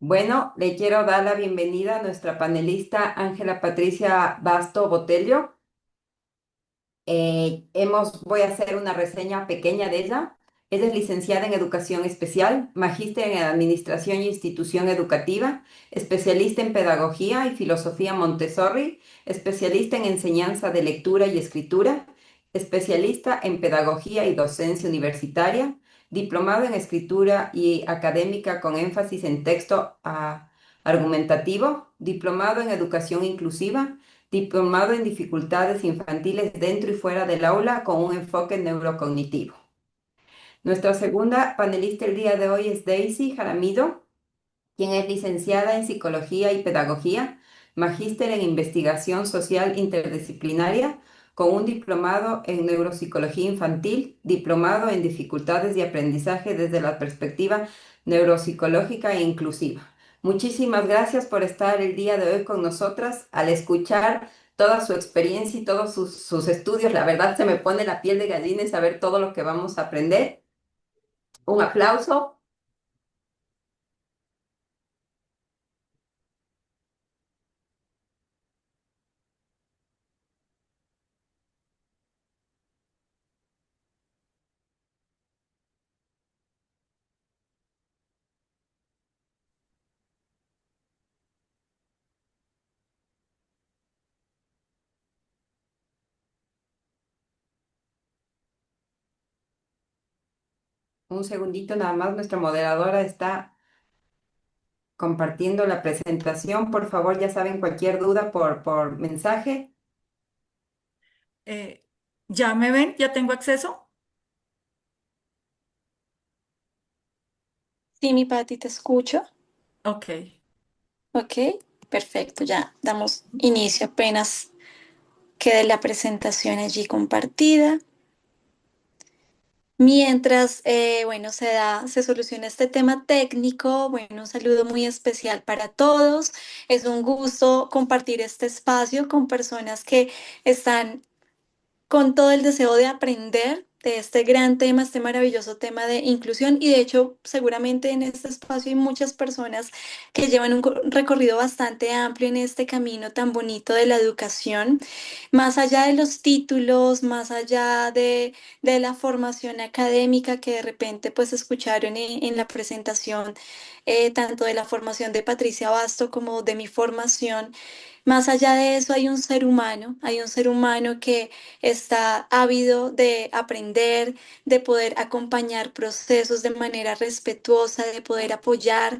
Bueno, le quiero dar la bienvenida a nuestra panelista Ángela Patricia Basto Botello. Voy a hacer una reseña pequeña de ella. Ella es licenciada en Educación Especial, magíster en Administración y Institución Educativa, especialista en Pedagogía y Filosofía Montessori, especialista en Enseñanza de Lectura y Escritura, especialista en Pedagogía y Docencia Universitaria, diplomado en Escritura y Académica con énfasis en texto argumentativo, diplomado en Educación Inclusiva, diplomado en dificultades infantiles dentro y fuera del aula con un enfoque neurocognitivo. Nuestra segunda panelista el día de hoy es Daisy Jaramillo, quien es licenciada en Psicología y Pedagogía, magíster en Investigación Social Interdisciplinaria, con un diplomado en Neuropsicología Infantil, diplomado en Dificultades de Aprendizaje desde la perspectiva neuropsicológica e inclusiva. Muchísimas gracias por estar el día de hoy con nosotras. Al escuchar toda su experiencia y todos sus estudios, la verdad se me pone la piel de gallina y saber todo lo que vamos a aprender. Un aplauso. Un segundito nada más, nuestra moderadora está compartiendo la presentación. Por favor, ya saben, cualquier duda por mensaje. Eh, ¿Ya me ven? ¿Ya tengo acceso? Sí, mi Pati, te escucho. Ok. Ok, perfecto. Ya damos inicio apenas quede la presentación allí compartida. Mientras, bueno, se soluciona este tema técnico, bueno, un saludo muy especial para todos. Es un gusto compartir este espacio con personas que están con todo el deseo de aprender de este gran tema, este maravilloso tema de inclusión. Y de hecho, seguramente en este espacio hay muchas personas que llevan un recorrido bastante amplio en este camino tan bonito de la educación, más allá de los títulos, más allá de la formación académica que de repente pues escucharon en la presentación, tanto de la formación de Patricia Basto como de mi formación. Más allá de eso hay un ser humano que está ávido de aprender, de poder acompañar procesos de manera respetuosa, de poder apoyar.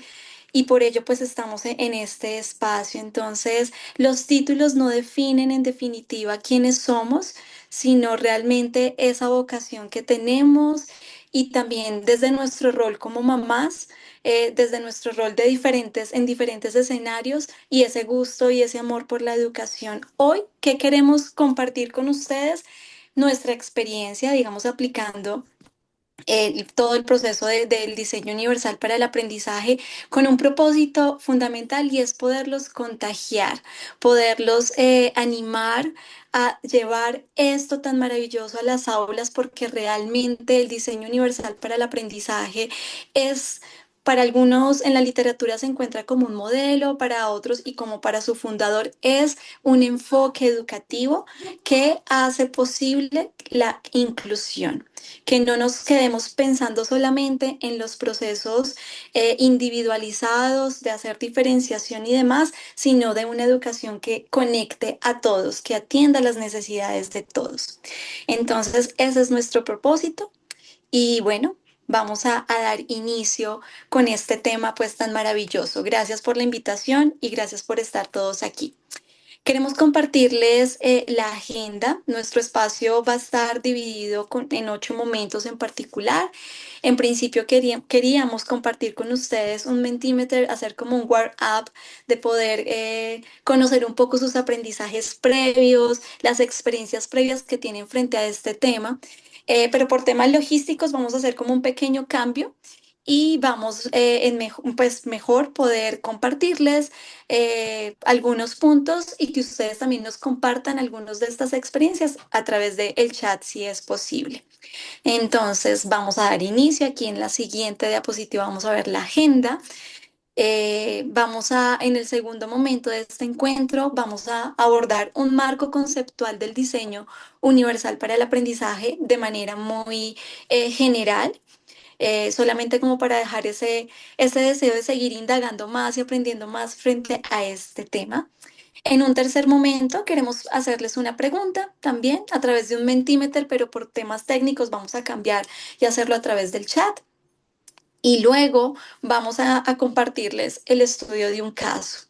Y por ello, pues estamos en este espacio. Entonces, los títulos no definen en definitiva quiénes somos, sino realmente esa vocación que tenemos y también desde nuestro rol como mamás, desde nuestro rol en diferentes escenarios y ese gusto y ese amor por la educación. Hoy, ¿qué queremos compartir con ustedes? Nuestra experiencia, digamos, aplicando todo el proceso del diseño universal para el aprendizaje con un propósito fundamental y es poderlos contagiar, poderlos animar a llevar esto tan maravilloso a las aulas porque realmente el diseño universal para el aprendizaje es... Para algunos en la literatura se encuentra como un modelo, para otros y como para su fundador es un enfoque educativo que hace posible la inclusión, que no nos quedemos pensando solamente en los procesos individualizados de hacer diferenciación y demás, sino de una educación que conecte a todos, que atienda las necesidades de todos. Entonces, ese es nuestro propósito y bueno. Vamos a dar inicio con este tema pues tan maravilloso. Gracias por la invitación y gracias por estar todos aquí. Queremos compartirles la agenda. Nuestro espacio va a estar dividido en 8 momentos en particular. En principio queríamos compartir con ustedes un Mentimeter, hacer como un warm-up de poder conocer un poco sus aprendizajes previos, las experiencias previas que tienen frente a este tema. Pero por temas logísticos vamos a hacer como un pequeño cambio y vamos pues mejor poder compartirles algunos puntos y que ustedes también nos compartan algunas de estas experiencias a través del chat si es posible. Entonces vamos a dar inicio aquí en la siguiente diapositiva, vamos a ver la agenda. En el segundo momento de este encuentro, vamos a abordar un marco conceptual del diseño universal para el aprendizaje de manera muy general, solamente como para dejar ese deseo de seguir indagando más y aprendiendo más frente a este tema. En un tercer momento, queremos hacerles una pregunta también a través de un Mentimeter, pero por temas técnicos vamos a cambiar y hacerlo a través del chat. Y luego vamos a compartirles el estudio de un caso.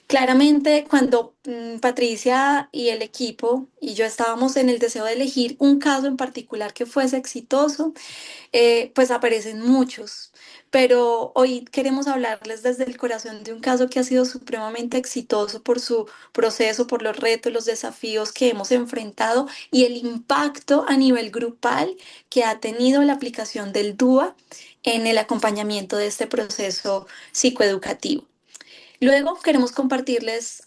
Claramente, cuando Patricia y el equipo y yo estábamos en el deseo de elegir un caso en particular que fuese exitoso, pues aparecen muchos. Pero hoy queremos hablarles desde el corazón de un caso que ha sido supremamente exitoso por su proceso, por los retos, los desafíos que hemos enfrentado y el impacto a nivel grupal que ha tenido la aplicación del DUA en el acompañamiento de este proceso psicoeducativo. Luego queremos compartirles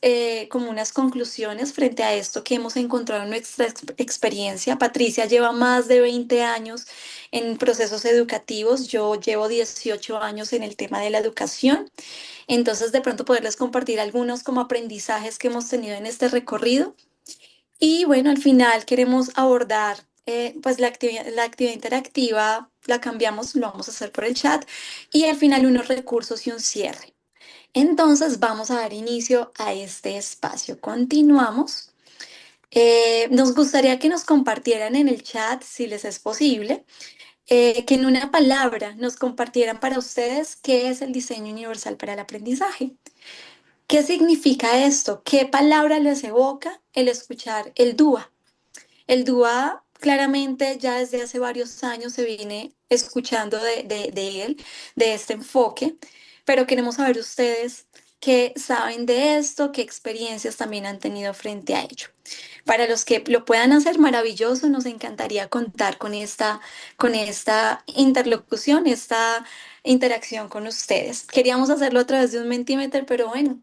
como unas conclusiones frente a esto que hemos encontrado en nuestra experiencia. Patricia lleva más de 20 años en procesos educativos, yo llevo 18 años en el tema de la educación, entonces de pronto poderles compartir algunos como aprendizajes que hemos tenido en este recorrido. Y bueno, al final queremos abordar pues la actividad interactiva, la cambiamos, lo vamos a hacer por el chat y al final unos recursos y un cierre. Entonces vamos a dar inicio a este espacio. Continuamos. Nos gustaría que nos compartieran en el chat, si les es posible, que en una palabra nos compartieran para ustedes qué es el diseño universal para el aprendizaje. ¿Qué significa esto? ¿Qué palabra les evoca el escuchar el DUA? El DUA claramente ya desde hace varios años se viene escuchando de él, de este enfoque, pero queremos saber ustedes qué saben de esto, qué experiencias también han tenido frente a ello. Para los que lo puedan hacer, maravilloso, nos encantaría contar con esta interlocución, esta interacción con ustedes. Queríamos hacerlo a través de un Mentimeter, pero bueno,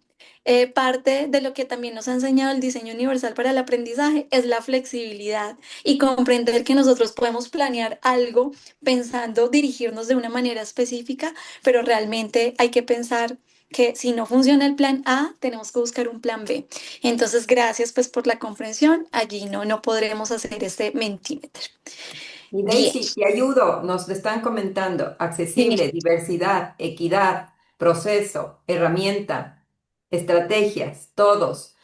parte de lo que también nos ha enseñado el diseño universal para el aprendizaje es la flexibilidad y comprender que nosotros podemos planear algo pensando dirigirnos de una manera específica, pero realmente hay que pensar que si no funciona el plan A, tenemos que buscar un plan B. Entonces, gracias pues por la comprensión. Allí no podremos hacer este Mentimeter. Y Bien, Daisy, te ayudo, nos están comentando, sí. accesible, diversidad, equidad, proceso, herramienta, estrategias, todos,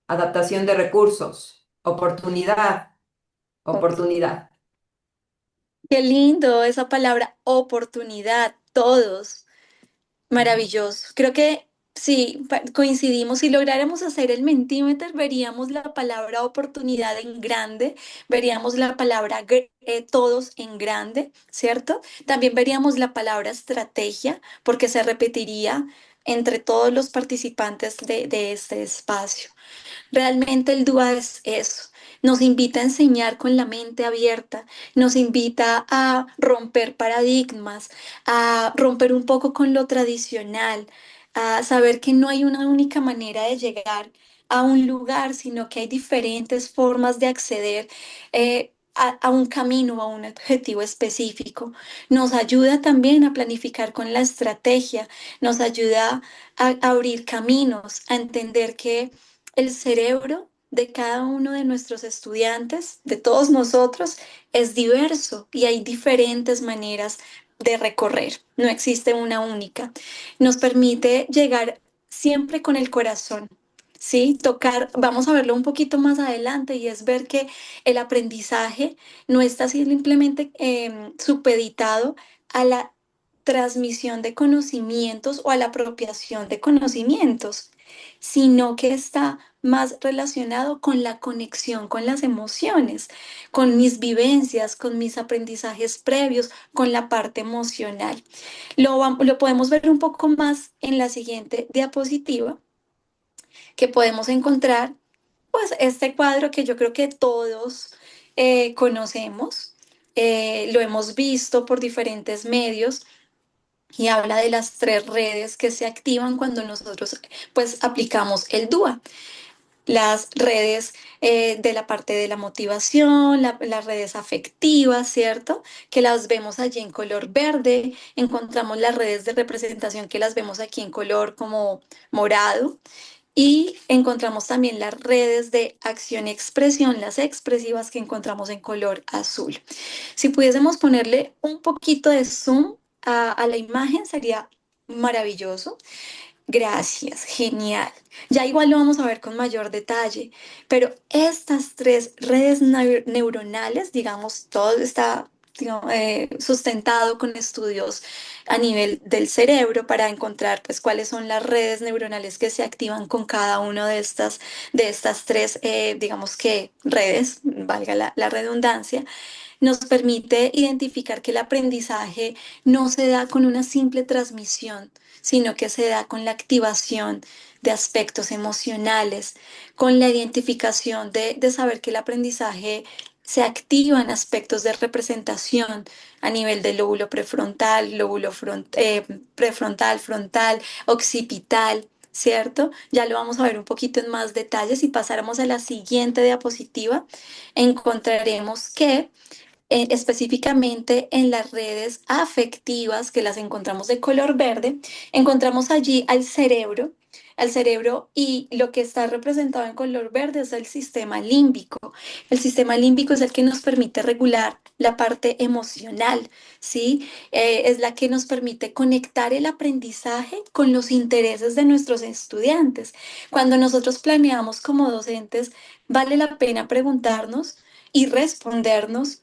adaptación de recursos, oportunidad, oportunidad. Qué lindo esa palabra oportunidad, todos. Ujú. Maravilloso. Creo que sí, coincidimos. Si lográramos hacer el Mentimeter, veríamos la palabra oportunidad en grande, veríamos la palabra todos en grande, ¿cierto? También veríamos la palabra estrategia, porque se repetiría entre todos los participantes de este espacio. Realmente el DUA es eso. Nos invita a enseñar con la mente abierta, nos invita a romper paradigmas, a romper un poco con lo tradicional, a saber que no hay una única manera de llegar a un lugar, sino que hay diferentes formas de acceder a un camino, a un objetivo específico. Nos ayuda también a planificar con la estrategia, nos ayuda a abrir caminos, a entender que el cerebro de cada uno de nuestros estudiantes, de todos nosotros, es diverso y hay diferentes maneras de recorrer. No existe una única. Nos permite llegar siempre con el corazón. Sí, tocar, vamos a verlo un poquito más adelante y es ver que el aprendizaje no está simplemente supeditado a la transmisión de conocimientos o a la apropiación de conocimientos, sino que está más relacionado con la conexión con las emociones, con mis vivencias, con mis aprendizajes previos, con la parte emocional. Lo podemos ver un poco más en la siguiente diapositiva, que podemos encontrar, pues, este cuadro que yo creo que todos conocemos, lo hemos visto por diferentes medios y habla de las tres redes que se activan cuando nosotros pues aplicamos el DUA. las redes de la parte de la motivación, las redes afectivas, ¿cierto? Que las vemos allí en color verde. Encontramos las redes de representación que las vemos aquí en color como morado. Y encontramos también las redes de acción y expresión, las expresivas que encontramos en color azul. Si pudiésemos ponerle un poquito de zoom a la imagen, sería maravilloso. Gracias, genial. Ya igual lo vamos a ver con mayor detalle, pero estas tres redes neuronales, digamos, todo está sustentado con estudios a nivel del cerebro para encontrar pues cuáles son las redes neuronales que se activan con cada una de estas tres, digamos que redes, valga la redundancia, nos permite identificar que el aprendizaje no se da con una simple transmisión, sino que se da con la activación de aspectos emocionales, con la identificación de saber que el aprendizaje se activa en aspectos de representación a nivel del lóbulo prefrontal, prefrontal, frontal, occipital. ¿Cierto? Ya lo vamos a ver un poquito en más detalles. Si pasáramos a la siguiente diapositiva, encontraremos que específicamente en las redes afectivas, que las encontramos de color verde, encontramos allí al cerebro y lo que está representado en color verde es el sistema límbico. El sistema límbico es el que nos permite regular la parte emocional, ¿sí? Es la que nos permite conectar el aprendizaje con los intereses de nuestros estudiantes. Cuando nosotros planeamos como docentes, vale la pena preguntarnos y respondernos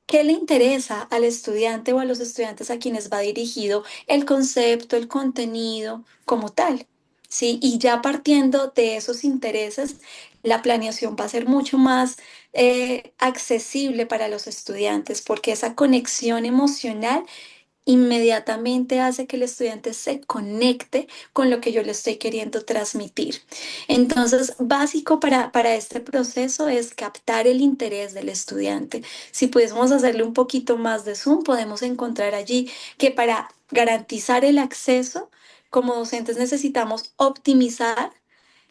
¿qué le interesa al estudiante o a los estudiantes a quienes va dirigido el concepto, el contenido como tal? ¿Sí? Y ya partiendo de esos intereses, la planeación va a ser mucho más accesible para los estudiantes porque esa conexión emocional inmediatamente hace que el estudiante se conecte con lo que yo le estoy queriendo transmitir. Entonces, básico para este proceso es captar el interés del estudiante. Si pudiésemos hacerle un poquito más de zoom, podemos encontrar allí que para garantizar el acceso, como docentes necesitamos optimizar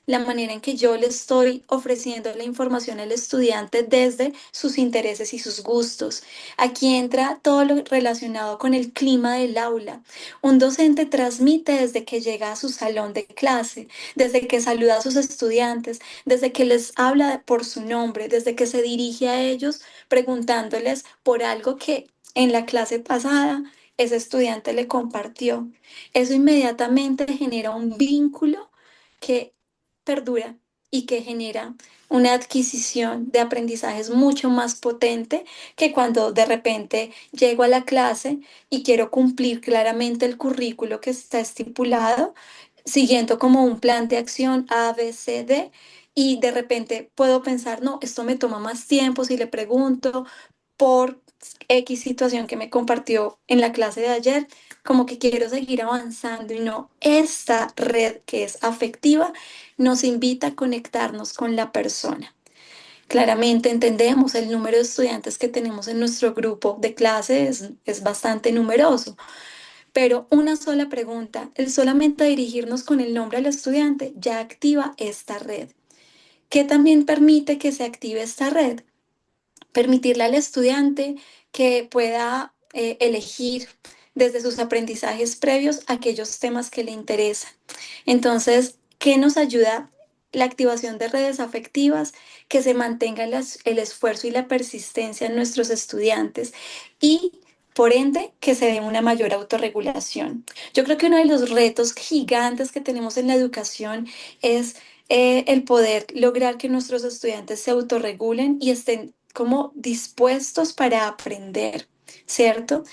la manera en que yo le estoy ofreciendo la información al estudiante desde sus intereses y sus gustos. Aquí entra todo lo relacionado con el clima del aula. Un docente transmite desde que llega a su salón de clase, desde que saluda a sus estudiantes, desde que les habla por su nombre, desde que se dirige a ellos preguntándoles por algo que en la clase pasada ese estudiante le compartió. Eso inmediatamente genera un vínculo que perdura y que genera una adquisición de aprendizajes mucho más potente que cuando de repente llego a la clase y quiero cumplir claramente el currículo que está estipulado, siguiendo como un plan de acción A, B, C, D, y de repente puedo pensar, no, esto me toma más tiempo si le pregunto por X situación que me compartió en la clase de ayer, como que quiero seguir avanzando y no, esta red que es afectiva nos invita a conectarnos con la persona. Claramente entendemos el número de estudiantes que tenemos en nuestro grupo de clase es bastante numeroso, pero una sola pregunta, el solamente dirigirnos con el nombre al estudiante ya activa esta red. ¿Qué también permite que se active esta red? Permitirle al estudiante que pueda elegir desde sus aprendizajes previos aquellos temas que le interesan. Entonces, ¿qué nos ayuda la activación de redes afectivas? Que se mantenga el esfuerzo y la persistencia en nuestros estudiantes y por ende, que se dé una mayor autorregulación. Yo creo que uno de los retos gigantes que tenemos en la educación es el poder lograr que nuestros estudiantes se autorregulen y estén como dispuestos para aprender, ¿cierto?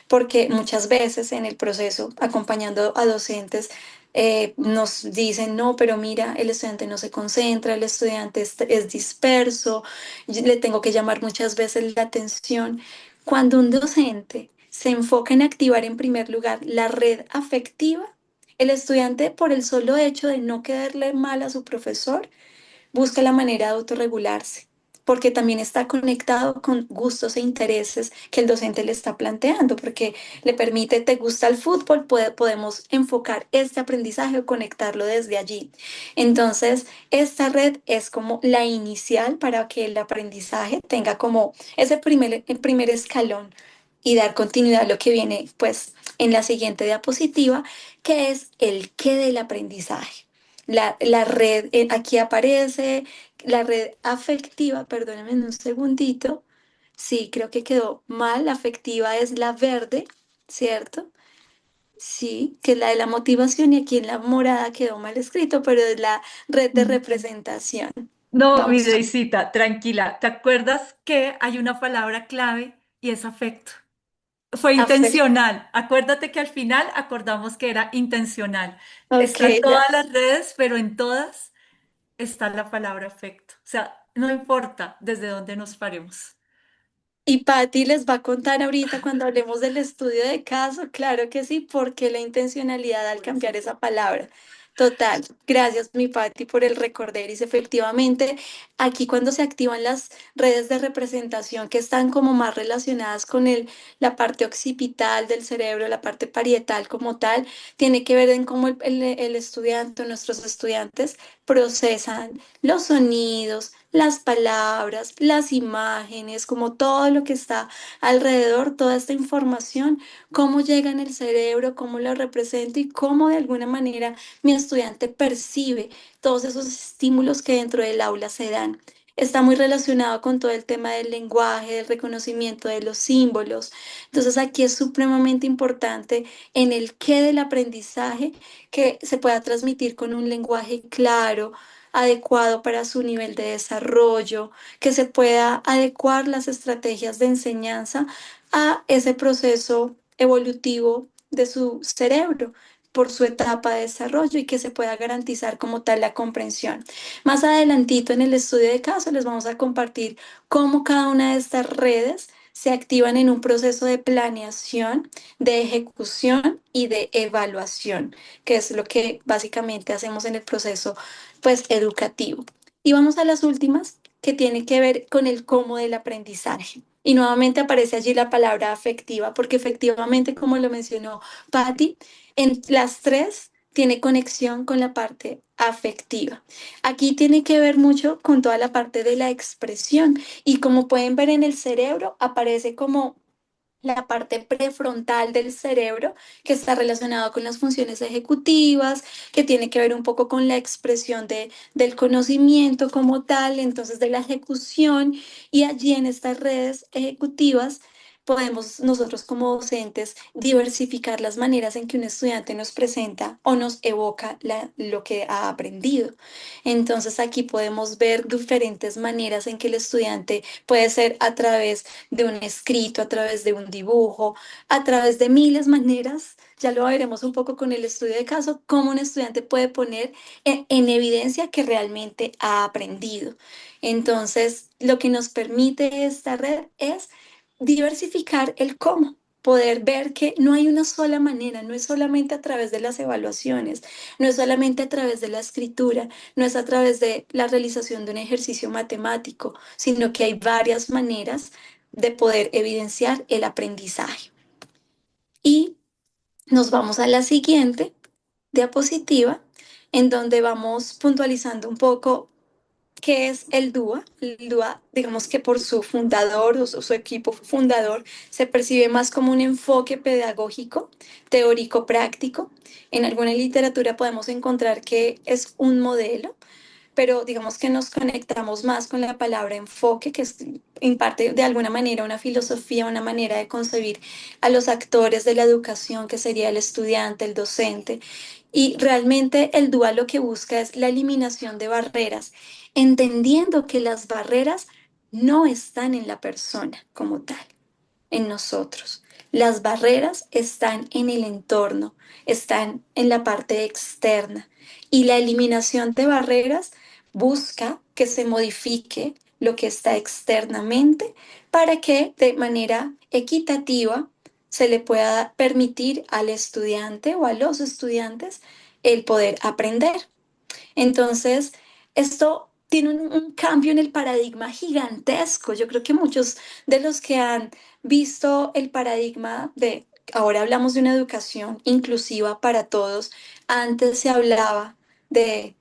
Porque muchas veces en el proceso, acompañando a docentes, nos dicen, no, pero mira, el estudiante no se concentra, el estudiante es disperso, le tengo que llamar muchas veces la atención. Cuando un docente se enfoca en activar en primer lugar la red afectiva, el estudiante, por el solo hecho de no quedarle mal a su profesor, busca la manera de autorregularse. porque también está conectado con gustos e intereses que el docente le está planteando, porque le permite, te gusta el fútbol, podemos enfocar este aprendizaje o conectarlo desde allí. Entonces, esta red es como la inicial para que el aprendizaje tenga como ese el primer escalón y dar continuidad a lo que viene pues en la siguiente diapositiva, que es el qué del aprendizaje. La red, aquí aparece la red afectiva, perdónenme un segundito. Sí, creo que quedó mal. La afectiva es la verde, ¿cierto? Sí, que es la de la motivación y aquí en la morada quedó mal escrito, pero es la red de representación. No, mi Vamos. Deisita, tranquila. ¿Te acuerdas que hay una palabra clave y es afecto? Fue Afecto. intencional. Acuérdate que al final acordamos que era intencional. Ok, Está en ya. todas las redes, pero en todas está la palabra afecto. O sea, no importa desde dónde nos paremos. Y Patti les va a contar ahorita cuando hablemos del estudio de caso, claro que sí, porque la intencionalidad al cambiar esa palabra. Total, gracias mi Patti por el recorderis. Efectivamente, aquí cuando se activan las redes de representación que están como más relacionadas con la parte occipital del cerebro, la parte parietal como tal, tiene que ver en cómo el estudiante o nuestros estudiantes procesan los sonidos, las palabras, las imágenes, como todo lo que está alrededor, toda esta información, cómo llega en el cerebro, cómo lo represento y cómo de alguna manera mi estudiante percibe todos esos estímulos que dentro del aula se dan. Está muy relacionado con todo el tema del lenguaje, del reconocimiento de los símbolos. Entonces aquí es supremamente importante en el qué del aprendizaje que se pueda transmitir con un lenguaje claro, adecuado para su nivel de desarrollo, que se pueda adecuar las estrategias de enseñanza a ese proceso evolutivo de su cerebro por su etapa de desarrollo y que se pueda garantizar como tal la comprensión. Más adelantito en el estudio de caso les vamos a compartir cómo cada una de estas redes se activan en un proceso de planeación, de ejecución y de evaluación, que es lo que básicamente hacemos en el proceso pues educativo. Y vamos a las últimas, que tiene que ver con el cómo del aprendizaje. Y nuevamente aparece allí la palabra afectiva, porque efectivamente, como lo mencionó Patti, en las tres tiene conexión con la parte afectiva. Aquí tiene que ver mucho con toda la parte de la expresión y como pueden ver en el cerebro aparece como la parte prefrontal del cerebro, que está relacionado con las funciones ejecutivas, que tiene que ver un poco con la expresión del conocimiento como tal, entonces de la ejecución, y allí en estas redes ejecutivas podemos nosotros como docentes diversificar las maneras en que un estudiante nos presenta o nos evoca lo que ha aprendido. Entonces aquí podemos ver diferentes maneras en que el estudiante puede ser a través de un escrito, a través de un dibujo, a través de miles maneras. Ya lo veremos un poco con el estudio de caso, cómo un estudiante puede poner en evidencia que realmente ha aprendido. Entonces, lo que nos permite esta red es diversificar el cómo. Poder ver que no hay una sola manera, no es solamente a través de las evaluaciones, no es solamente a través de la escritura, no es a través de la realización de un ejercicio matemático, sino que hay varias maneras de poder evidenciar el aprendizaje. Y nos vamos a la siguiente diapositiva, en donde vamos puntualizando un poco qué es el DUA. El DUA, digamos que por su fundador o su equipo fundador, se percibe más como un enfoque pedagógico, teórico-práctico. En alguna literatura podemos encontrar que es un modelo, pero digamos que nos conectamos más con la palabra enfoque, que es, imparte de alguna manera una filosofía, una manera de concebir a los actores de la educación, que sería el estudiante, el docente. Y realmente el dual lo que busca es la eliminación de barreras, entendiendo que las barreras no están en la persona como tal, en nosotros. Las barreras están en el entorno, están en la parte externa y la eliminación de barreras busca que se modifique lo que está externamente para que de manera equitativa se le pueda permitir al estudiante o a los estudiantes el poder aprender. Entonces, esto tiene un cambio en el paradigma gigantesco. Yo creo que muchos de los que han visto el paradigma de, ahora hablamos de una educación inclusiva para todos, antes se hablaba de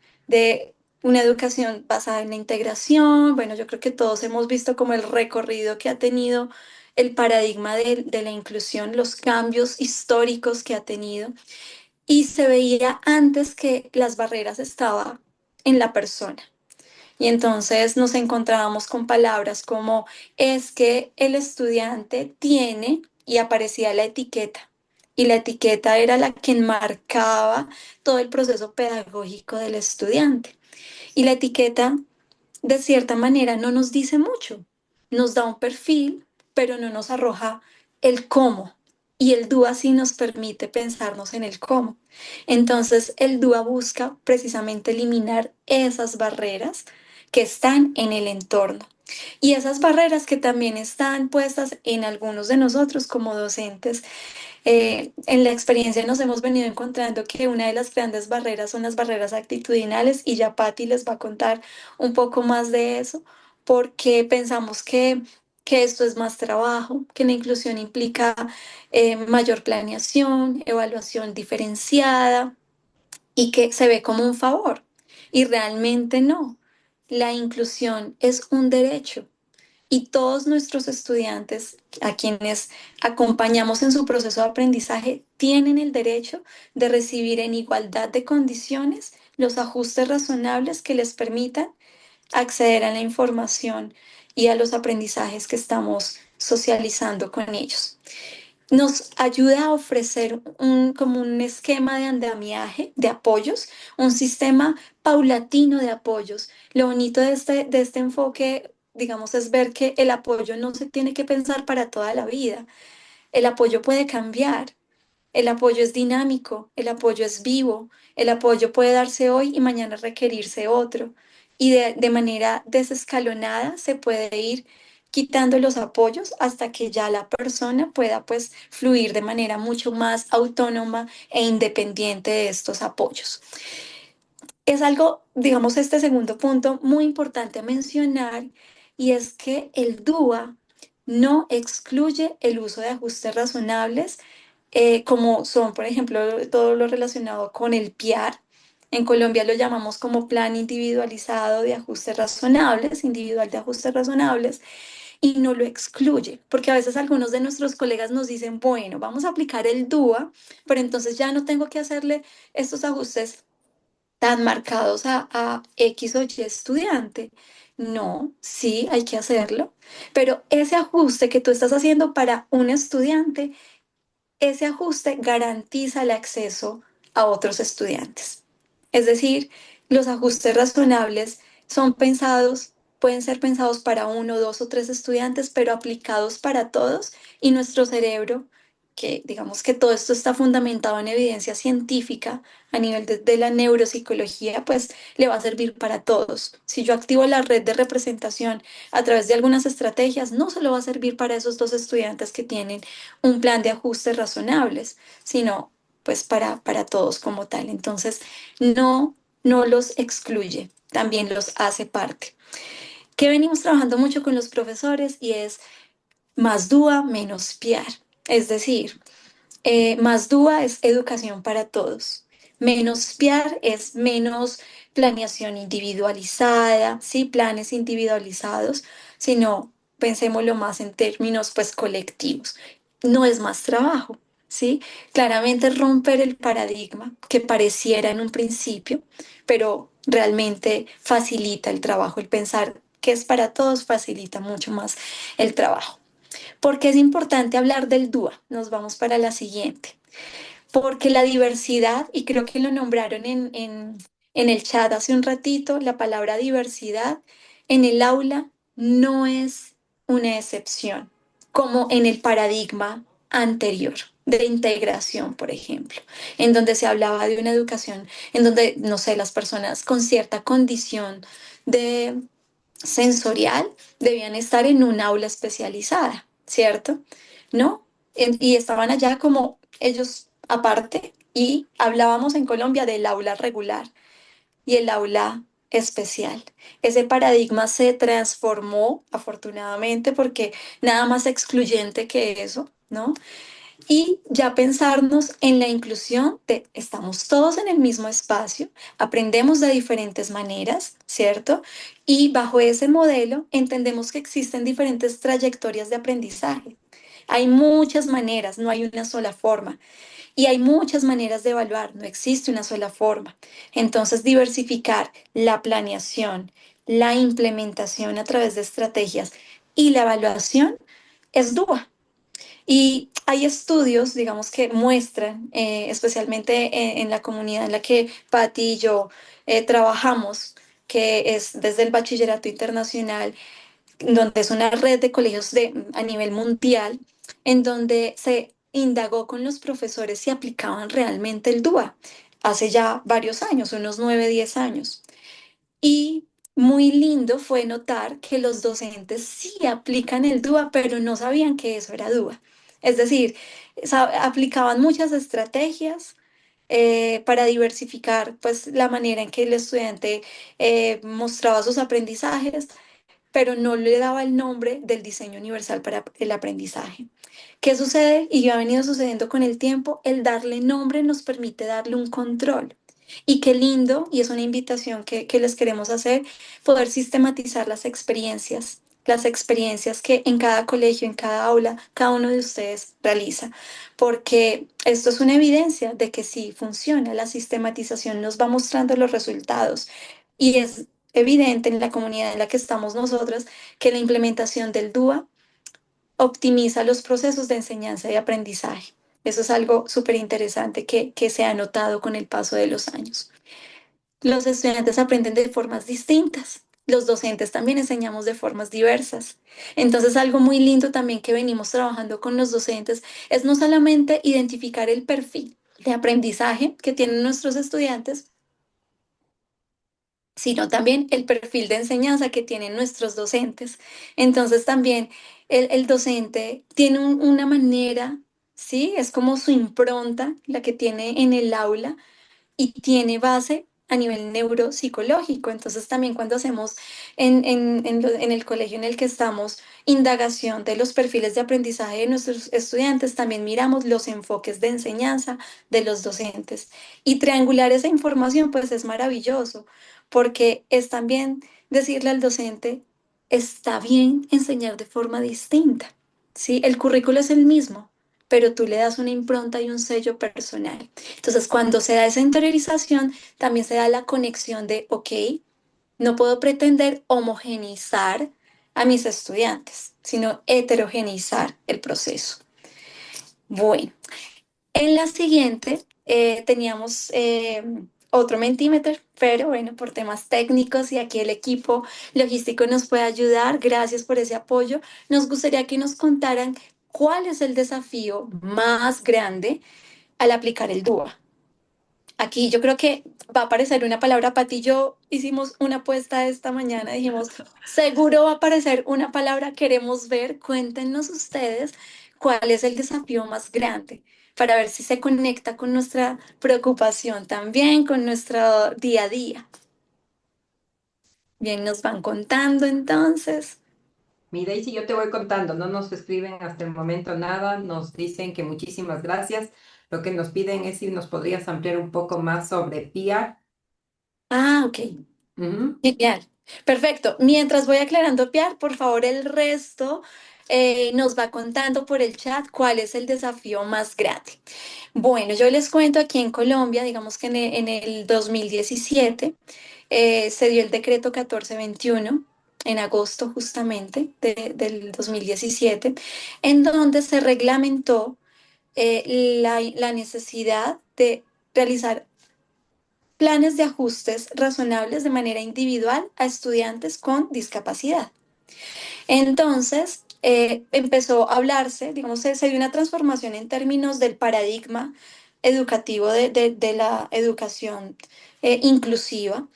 una educación basada en la integración. Bueno, yo creo que todos hemos visto como el recorrido que ha tenido el paradigma de la inclusión, los cambios históricos que ha tenido. Y se veía antes que las barreras estaban en la persona. Y entonces nos encontrábamos con palabras como es que el estudiante tiene, y aparecía la etiqueta. Y la etiqueta era la que enmarcaba todo el proceso pedagógico del estudiante. Y la etiqueta, de cierta manera, no nos dice mucho. Nos da un perfil, pero no nos arroja el cómo. Y el DUA sí nos permite pensarnos en el cómo. Entonces, el DUA busca precisamente eliminar esas barreras que están en el entorno. Y esas barreras que también están puestas en algunos de nosotros como docentes. En la experiencia nos hemos venido encontrando que una de las grandes barreras son las barreras actitudinales, y ya Patti les va a contar un poco más de eso, porque pensamos que esto es más trabajo, que la inclusión implica mayor planeación, evaluación diferenciada, y que se ve como un favor. Y realmente no. La inclusión es un derecho. Y todos nuestros estudiantes, a quienes acompañamos en su proceso de aprendizaje, tienen el derecho de recibir en igualdad de condiciones los ajustes razonables que les permitan acceder a la información y a los aprendizajes que estamos socializando con ellos. Nos ayuda a ofrecer como un esquema de andamiaje, de apoyos, un sistema paulatino de apoyos. Lo bonito de este enfoque, digamos, es ver que el apoyo no se tiene que pensar para toda la vida. El apoyo puede cambiar, el apoyo es dinámico, el apoyo es vivo, el apoyo puede darse hoy y mañana requerirse otro. Y de manera desescalonada se puede ir quitando los apoyos hasta que ya la persona pueda pues fluir de manera mucho más autónoma e independiente de estos apoyos. Es algo, digamos, este segundo punto muy importante mencionar, y es que el DUA no excluye el uso de ajustes razonables, como son, por ejemplo, todo lo relacionado con el PIAR. En Colombia lo llamamos como plan individualizado de ajustes razonables, individual de ajustes razonables, y no lo excluye, porque a veces algunos de nuestros colegas nos dicen, bueno, vamos a aplicar el DUA, pero entonces ya no tengo que hacerle estos ajustes tan marcados a X o Y estudiante. No, sí, hay que hacerlo, pero ese ajuste que tú estás haciendo para un estudiante, ese ajuste garantiza el acceso a otros estudiantes. Es decir, los ajustes razonables son pensados, pueden ser pensados para uno, dos o tres estudiantes, pero aplicados para todos, y nuestro cerebro, que digamos que todo esto está fundamentado en evidencia científica a nivel de la neuropsicología, pues le va a servir para todos. Si yo activo la red de representación a través de algunas estrategias, no solo va a servir para esos dos estudiantes que tienen un plan de ajustes razonables, sino pues para todos como tal. Entonces, no los excluye, también los hace parte. Que venimos trabajando mucho con los profesores, y es más DUA, menos PIAR. Es decir, más DUA es educación para todos. Menos PIAR es menos planeación individualizada, sí, planes individualizados, sino pensémoslo más en términos pues colectivos. No es más trabajo, ¿sí? Claramente romper el paradigma que pareciera en un principio, pero realmente facilita el trabajo. El pensar que es para todos facilita mucho más el trabajo. ¿Por qué es importante hablar del DUA? Nos vamos para la siguiente. Porque la diversidad, y creo que lo nombraron en el chat hace un ratito, la palabra diversidad en el aula no es una excepción, como en el paradigma anterior de integración, por ejemplo, en donde se hablaba de una educación en donde, no sé, las personas con cierta condición de sensorial debían estar en un aula especializada, ¿cierto? ¿No? Y estaban allá como ellos aparte, y hablábamos en Colombia del aula regular y el aula especial. Ese paradigma se transformó, afortunadamente, porque nada más excluyente que eso, ¿no? Y ya pensarnos en la inclusión de estamos todos en el mismo espacio, aprendemos de diferentes maneras, ¿cierto? Y bajo ese modelo entendemos que existen diferentes trayectorias de aprendizaje. Hay muchas maneras, no hay una sola forma. Y hay muchas maneras de evaluar, no existe una sola forma. Entonces, diversificar la planeación, la implementación a través de estrategias y la evaluación es dúa. Y hay estudios, digamos, que muestran, especialmente en la comunidad en la que Patti y yo trabajamos, que es desde el Bachillerato Internacional, donde es una red de colegios a nivel mundial, en donde se indagó con los profesores si aplicaban realmente el DUA hace ya varios años, unos 9, 10 años. Y muy lindo fue notar que los docentes sí aplican el DUA, pero no sabían que eso era DUA. Es decir, aplicaban muchas estrategias para diversificar pues, la manera en que el estudiante mostraba sus aprendizajes, pero no le daba el nombre del diseño universal para el aprendizaje. ¿Qué sucede? Y ha venido sucediendo con el tiempo, el darle nombre nos permite darle un control. Y qué lindo, y es una invitación que les queremos hacer, poder sistematizar las experiencias que en cada colegio, en cada aula, cada uno de ustedes realiza, porque esto es una evidencia de que sí funciona, la sistematización nos va mostrando los resultados y es evidente en la comunidad en la que estamos nosotros que la implementación del DUA optimiza los procesos de enseñanza y aprendizaje. Eso es algo súper interesante que se ha notado con el paso de los años. Los estudiantes aprenden de formas distintas. Los docentes también enseñamos de formas diversas. Entonces, algo muy lindo también que venimos trabajando con los docentes es no solamente identificar el perfil de aprendizaje que tienen nuestros estudiantes, sino también el perfil de enseñanza que tienen nuestros docentes. Entonces también el docente tiene una manera, ¿sí? Es como su impronta, la que tiene en el aula y tiene base a nivel neuropsicológico. Entonces también cuando hacemos en el colegio en el que estamos indagación de los perfiles de aprendizaje de nuestros estudiantes, también miramos los enfoques de enseñanza de los docentes. Y triangular esa información pues es maravilloso porque es también decirle al docente, está bien enseñar de forma distinta, ¿sí? El currículo es el mismo, pero tú le das una impronta y un sello personal. Entonces, cuando se da esa interiorización, también se da la conexión de, ok, no puedo pretender homogeneizar a mis estudiantes, sino heterogeneizar el proceso. Bueno, en la siguiente teníamos otro Mentimeter, pero bueno, por temas técnicos y aquí el equipo logístico nos puede ayudar. Gracias por ese apoyo. Nos gustaría que nos contaran cuál es el desafío más grande al aplicar el DUA. Aquí yo creo que va a aparecer una palabra. Pati y yo hicimos una apuesta esta mañana, dijimos, seguro va a aparecer una palabra, queremos ver, cuéntenos ustedes cuál es el desafío más grande para ver si se conecta con nuestra preocupación también, con nuestro día a día. Bien, nos van contando entonces. Mi Daisy, yo te voy contando, no nos escriben hasta el momento nada, nos dicen que muchísimas gracias. Lo que nos piden es si nos podrías ampliar un poco más sobre PIA. Ah, ok. Ujú. Genial. Perfecto. Mientras voy aclarando, Piar, por favor, el resto nos va contando por el chat cuál es el desafío más grande. Bueno, yo les cuento aquí en Colombia, digamos que en el 2017 se dio el decreto 1421 en agosto justamente del 2017, en donde se reglamentó la necesidad de realizar planes de ajustes razonables de manera individual a estudiantes con discapacidad. Entonces, empezó a hablarse, digamos, se dio una transformación en términos del paradigma educativo de la educación inclusiva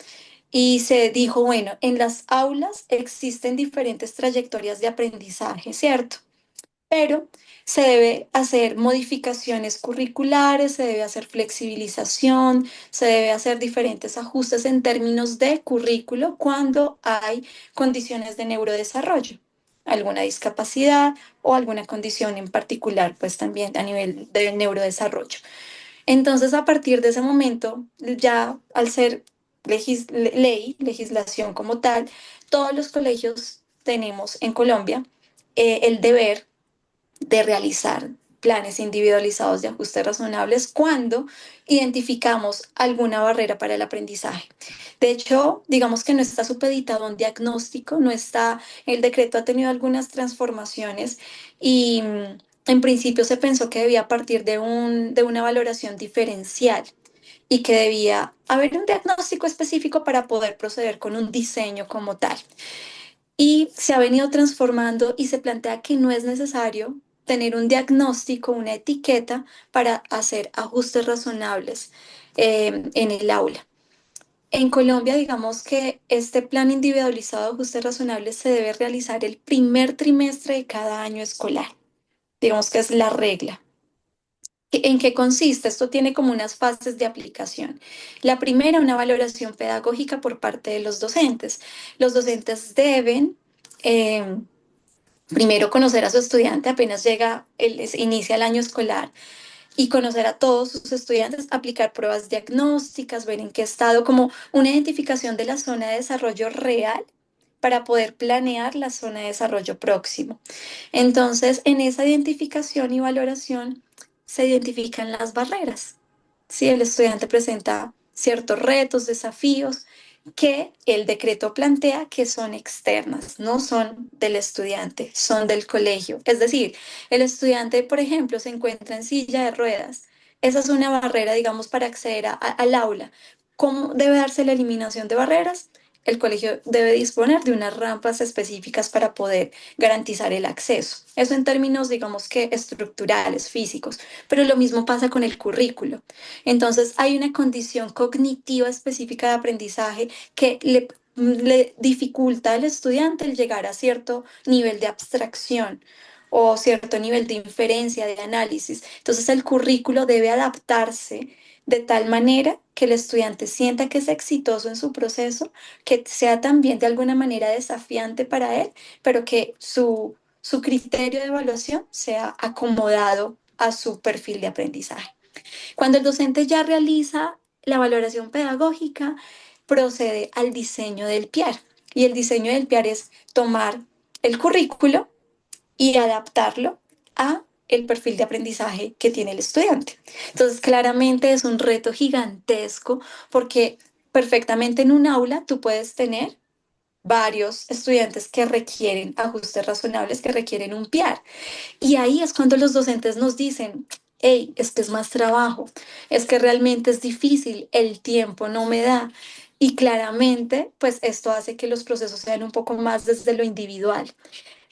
y se dijo, bueno, en las aulas existen diferentes trayectorias de aprendizaje, ¿cierto? pero se debe hacer modificaciones curriculares, se debe hacer flexibilización, se debe hacer diferentes ajustes en términos de currículo cuando hay condiciones de neurodesarrollo, alguna discapacidad o alguna condición en particular, pues también a nivel de neurodesarrollo. Entonces, a partir de ese momento, ya al ser legislación como tal, todos los colegios tenemos en Colombia el deber de realizar planes individualizados de ajustes razonables cuando identificamos alguna barrera para el aprendizaje. De hecho, digamos que no está supeditado a un diagnóstico, no está, el decreto ha tenido algunas transformaciones y en principio se pensó que debía partir de una valoración diferencial y que debía haber un diagnóstico específico para poder proceder con un diseño como tal. Y se ha venido transformando y se plantea que no es necesario tener un diagnóstico, una etiqueta para hacer ajustes razonables en el aula. En Colombia, digamos que este plan individualizado de ajustes razonables se debe realizar el primer trimestre de cada año escolar. Digamos que es la regla. ¿En qué consiste? Esto tiene como unas fases de aplicación. La primera, una valoración pedagógica por parte de los docentes. Los docentes deben eh, primero conocer a su estudiante apenas inicia el año escolar y conocer a todos sus estudiantes, aplicar pruebas diagnósticas, ver en qué estado, como una identificación de la zona de desarrollo real para poder planear la zona de desarrollo próximo. Entonces, en esa identificación y valoración se identifican las barreras. Si el estudiante presenta ciertos retos, desafíos que el decreto plantea que son externas, no son del estudiante, son del colegio. Es decir, el estudiante, por ejemplo, se encuentra en silla de ruedas. Esa es una barrera, digamos, para acceder al aula. ¿Cómo debe darse la eliminación de barreras? El colegio debe disponer de unas rampas específicas para poder garantizar el acceso. Eso en términos, digamos que estructurales, físicos, pero lo mismo pasa con el currículo. Entonces, hay una condición cognitiva específica de aprendizaje que le dificulta al estudiante el llegar a cierto nivel de abstracción o cierto nivel de inferencia, de análisis. Entonces, el currículo debe adaptarse de tal manera que el estudiante sienta que es exitoso en su proceso, que sea también de alguna manera desafiante para él, pero que su criterio de evaluación sea acomodado a su perfil de aprendizaje. Cuando el docente ya realiza la valoración pedagógica, procede al diseño del PIAR. Y el diseño del PIAR es tomar el currículo y adaptarlo a el perfil de aprendizaje que tiene el estudiante. Entonces, claramente es un reto gigantesco porque perfectamente en un aula tú puedes tener varios estudiantes que requieren ajustes razonables, que requieren un PIAR. Y ahí es cuando los docentes nos dicen, hey, es que es más trabajo, es que realmente es difícil, el tiempo no me da. Y claramente, pues esto hace que los procesos sean un poco más desde lo individual.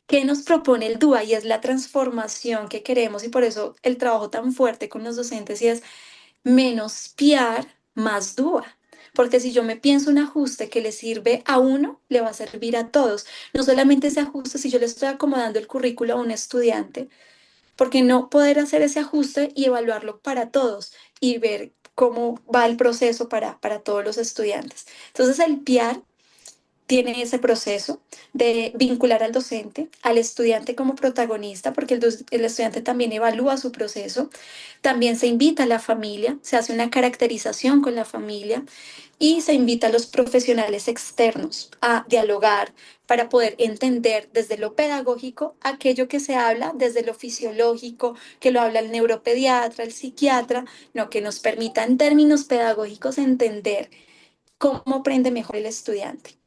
¿Qué nos propone el DUA? Y es la transformación que queremos y por eso el trabajo tan fuerte con los docentes y es menos PIAR, más DUA. Porque si yo me pienso un ajuste que le sirve a uno, le va a servir a todos. No solamente ese ajuste, si yo le estoy acomodando el currículo a un estudiante, porque no poder hacer ese ajuste y evaluarlo para todos y ver cómo va el proceso para todos los estudiantes. Entonces el PIAR tiene ese proceso de vincular al docente, al estudiante como protagonista, porque el estudiante también evalúa su proceso. También se invita a la familia, se hace una caracterización con la familia y se invita a los profesionales externos a dialogar para poder entender desde lo pedagógico aquello que se habla desde lo fisiológico, que lo habla el neuropediatra, el psiquiatra, no, que nos permita en términos pedagógicos entender cómo aprende mejor el estudiante.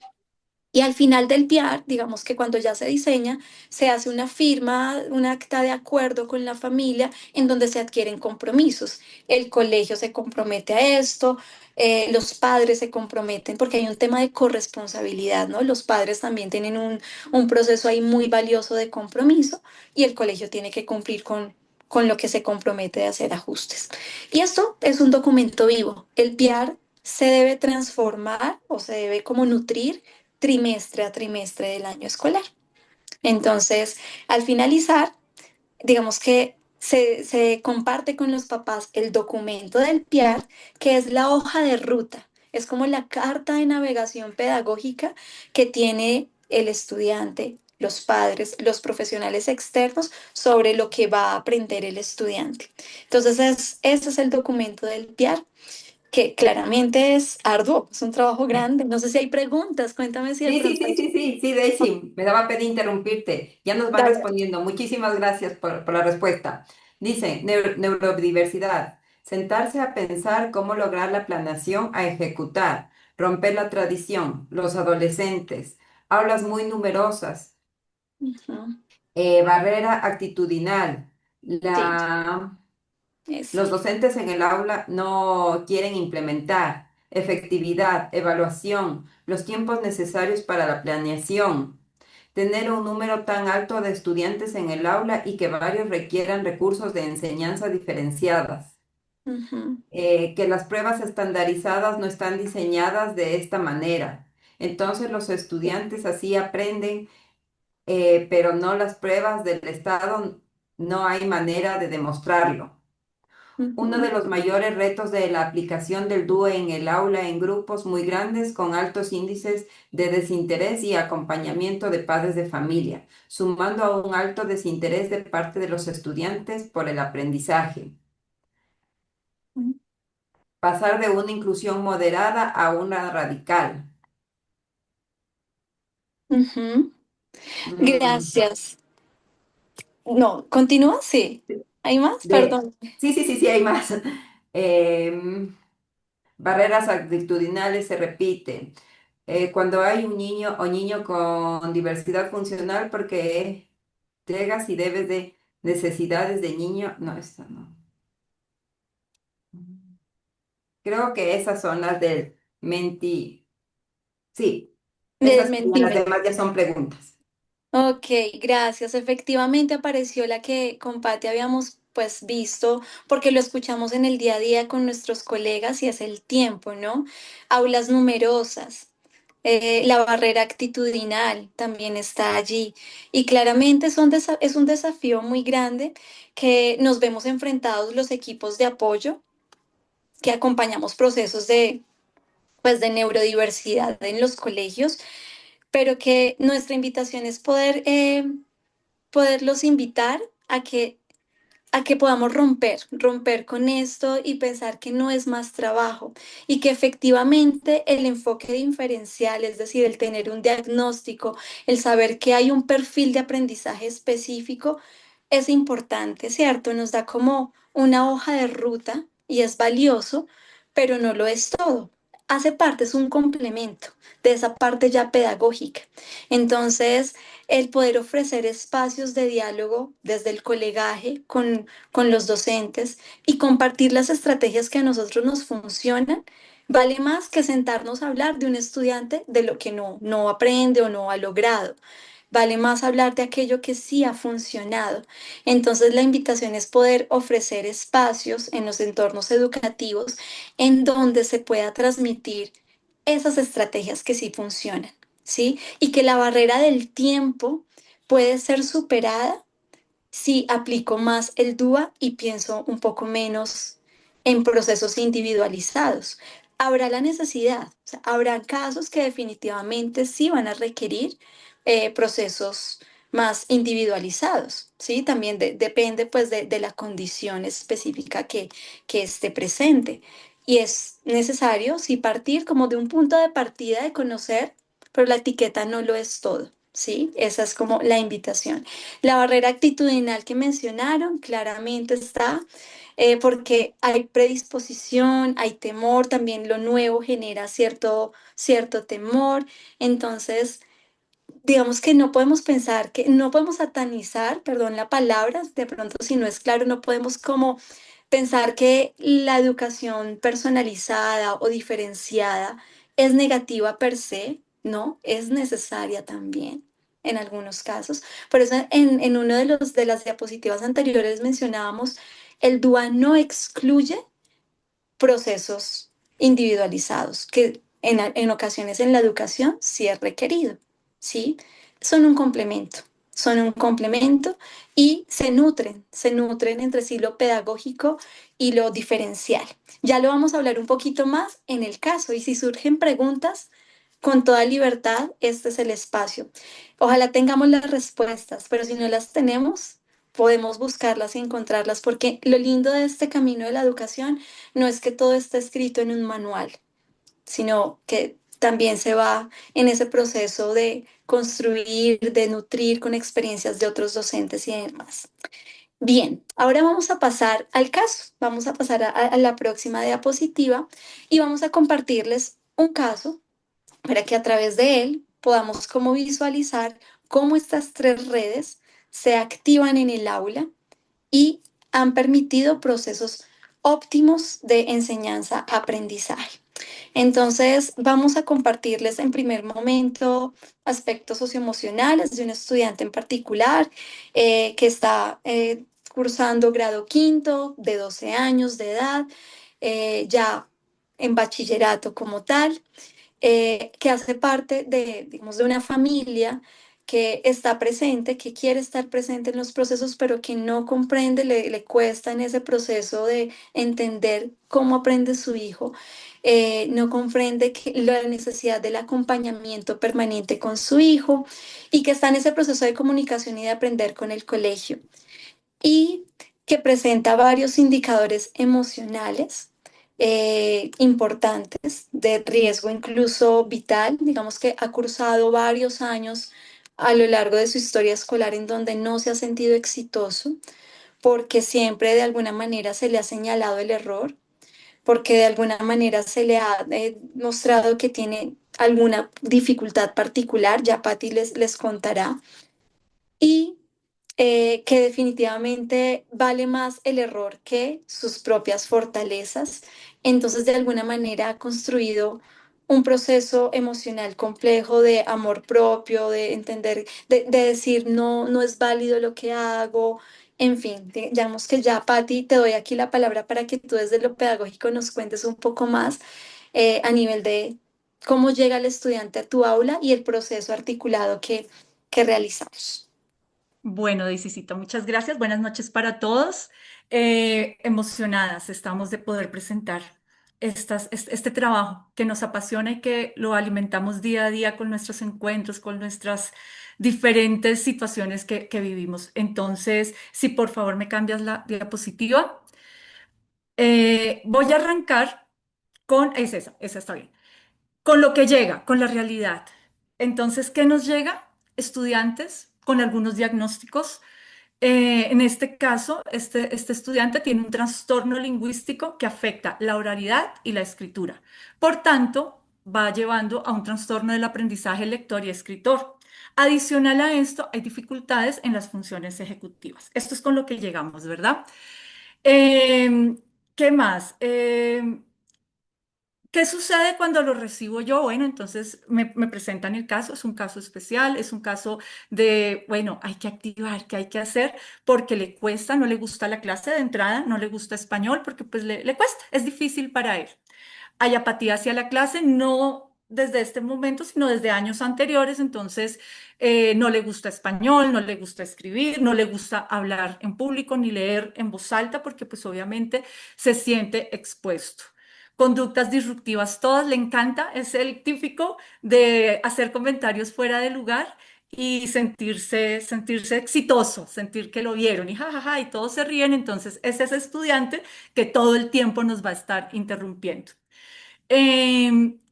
Y al final del PIAR, digamos que cuando ya se diseña, se hace una firma, un acta de acuerdo con la familia en donde se adquieren compromisos. El colegio se compromete a esto, los padres se comprometen porque hay un tema de corresponsabilidad, ¿no? Los padres también tienen un proceso ahí muy valioso de compromiso y el colegio tiene que cumplir con lo que se compromete de hacer ajustes. Y esto es un documento vivo. El PIAR se debe transformar o se debe como nutrir trimestre a trimestre del año escolar. Entonces, al finalizar, digamos que se comparte con los papás el documento del PIAR, que es la hoja de ruta, es como la carta de navegación pedagógica que tiene el estudiante, los padres, los profesionales externos sobre lo que va a aprender el estudiante. Entonces, ese es el documento del PIAR, que claramente es arduo, es un trabajo grande. No sé si hay preguntas, cuéntame si de Sí, sí, pronto sí, hay... sí, sí, sí, Daisy, me daba pena interrumpirte. Ya nos van Dale. respondiendo. Muchísimas gracias por la respuesta. Dice, neurodiversidad, sentarse a pensar cómo lograr la planeación a ejecutar, romper la tradición, los adolescentes, aulas muy numerosas, Ujú. barrera actitudinal, Sí, la eso. los docentes en el aula no quieren implementar efectividad, evaluación, los tiempos necesarios para la planeación, tener un número tan alto de estudiantes en el aula y que varios requieran recursos de enseñanza diferenciadas, Ujú, que las pruebas estandarizadas no están diseñadas de esta manera. Entonces los estudiantes así aprenden, pero no las pruebas del Estado, no hay manera de demostrarlo. Uno de ujú, los mayores retos de la aplicación del DUE en el aula en grupos muy grandes con altos índices de desinterés y acompañamiento de padres de familia, sumando a un alto desinterés de parte de los estudiantes por el aprendizaje. Pasar de una inclusión moderada a una radical. ujú. Mm, Gracias. No, ¿continúa? Sí. ¿Hay más? de, Perdón. sí, sí, sí, sí, hay más. Em, Barreras actitudinales se repite. Cuando hay un niño o niño con diversidad funcional, porque entregas y debes de necesidades de niño. No, esta no. Creo que esas son las del menti. Sí, esas serían las Desmentime. demás, ya son preguntas. Ok, gracias. Efectivamente apareció la que con Pati habíamos pues visto porque lo escuchamos en el día a día con nuestros colegas y es el tiempo, ¿no? Aulas numerosas. La barrera actitudinal también está allí y claramente es un desafío muy grande que nos vemos enfrentados los equipos de apoyo que acompañamos procesos pues, de neurodiversidad en los colegios, pero que nuestra invitación es poderlos invitar a que podamos romper con esto y pensar que no es más trabajo y que efectivamente el enfoque diferencial, es decir, el tener un diagnóstico, el saber que hay un perfil de aprendizaje específico, es importante, ¿cierto? Nos da como una hoja de ruta y es valioso, pero no lo es todo. Hace parte, es un complemento de esa parte ya pedagógica. Entonces, el poder ofrecer espacios de diálogo desde el colegaje con los docentes y compartir las estrategias que a nosotros nos funcionan, vale más que sentarnos a hablar de un estudiante de lo que no aprende o no ha logrado. Vale más hablar de aquello que sí ha funcionado. Entonces, la invitación es poder ofrecer espacios en los entornos educativos en donde se pueda transmitir esas estrategias que sí funcionan, ¿sí? Y que la barrera del tiempo puede ser superada si aplico más el DUA y pienso un poco menos en procesos individualizados. Habrá la necesidad, o sea, habrá casos que definitivamente sí van a requerir procesos más individualizados, ¿sí? También depende pues de la condición específica que esté presente. Y es necesario, sí, partir como de un punto de partida de conocer, pero la etiqueta no lo es todo, ¿sí? Esa es como la invitación. La barrera actitudinal que mencionaron claramente está porque hay predisposición, hay temor, también lo nuevo genera cierto temor. Entonces, digamos que no podemos pensar que, no podemos satanizar, perdón la palabra, de pronto si no es claro, no podemos como pensar que la educación personalizada o diferenciada es negativa per se, no, es necesaria también en algunos casos. Por eso en uno de las diapositivas anteriores mencionábamos, el DUA no excluye procesos individualizados, que en ocasiones en la educación sí es requerido, ¿sí? Son un complemento. son un complemento y se nutren entre sí lo pedagógico y lo diferencial. Ya lo vamos a hablar un poquito más en el caso y si surgen preguntas, con toda libertad, este es el espacio. Ojalá tengamos las respuestas, pero si no las tenemos, podemos buscarlas y encontrarlas, porque lo lindo de este camino de la educación no es que todo esté escrito en un manual, sino que también se va en ese proceso de construir, de nutrir con experiencias de otros docentes y demás. Bien, ahora vamos a pasar al caso, vamos a pasar a la próxima diapositiva y vamos a compartirles un caso para que a través de él podamos como visualizar cómo estas tres redes se activan en el aula y han permitido procesos óptimos de enseñanza-aprendizaje. Entonces, vamos a compartirles en primer momento aspectos socioemocionales de un estudiante en particular que está cursando grado quinto, de 12 años de edad, ya en bachillerato como tal, que hace parte de, digamos, de una familia que está presente, que quiere estar presente en los procesos, pero que no comprende, le cuesta en ese proceso de entender cómo aprende su hijo, no comprende la necesidad del acompañamiento permanente con su hijo y que está en ese proceso de comunicación y de aprender con el colegio y que presenta varios indicadores emocionales importantes de riesgo incluso vital, digamos que ha cursado varios años a lo largo de su historia escolar en donde no se ha sentido exitoso porque siempre de alguna manera se le ha señalado el error, porque de alguna manera se le ha mostrado que tiene alguna dificultad particular, ya Patti les contará, y que definitivamente vale más el error que sus propias fortalezas. Entonces, de alguna manera ha construido un proceso emocional complejo de amor propio, de entender, de decir no, no es válido lo que hago. En fin, digamos que ya, Patti, te doy aquí la palabra para que tú desde lo pedagógico nos cuentes un poco más a nivel de cómo llega el estudiante a tu aula y el proceso articulado que realizamos. Bueno, Daisicita, muchas gracias. Buenas noches para todos. Emocionadas estamos de poder presentar este trabajo que nos apasiona y que lo alimentamos día a día con nuestros encuentros, con nuestras diferentes situaciones que vivimos. Entonces, si por favor me cambias la diapositiva, voy a arrancar con, es esa está bien, con lo que llega, con la realidad. Entonces, ¿qué nos llega? Estudiantes con algunos diagnósticos. En este caso, este estudiante tiene un trastorno lingüístico que afecta la oralidad y la escritura. Por tanto, va llevando a un trastorno del aprendizaje lector y escritor. Adicional a esto, hay dificultades en las funciones ejecutivas. Esto es con lo que llegamos, ¿verdad? ¿Qué más? ¿Qué sucede cuando lo recibo yo? Bueno, entonces me presentan el caso, es un caso especial, es un caso de, bueno, hay que activar, ¿qué hay que hacer? Porque le cuesta, no le gusta la clase de entrada, no le gusta español, porque pues le cuesta, es difícil para él. Hay apatía hacia la clase, no desde este momento, sino desde años anteriores, entonces no le gusta español, no le gusta escribir, no le gusta hablar en público ni leer en voz alta, porque pues obviamente se siente expuesto. Conductas disruptivas, todas le encanta, es el típico de hacer comentarios fuera de lugar y sentirse exitoso, sentir que lo vieron y jajaja, y todos se ríen, entonces es ese estudiante que todo el tiempo nos va a estar interrumpiendo.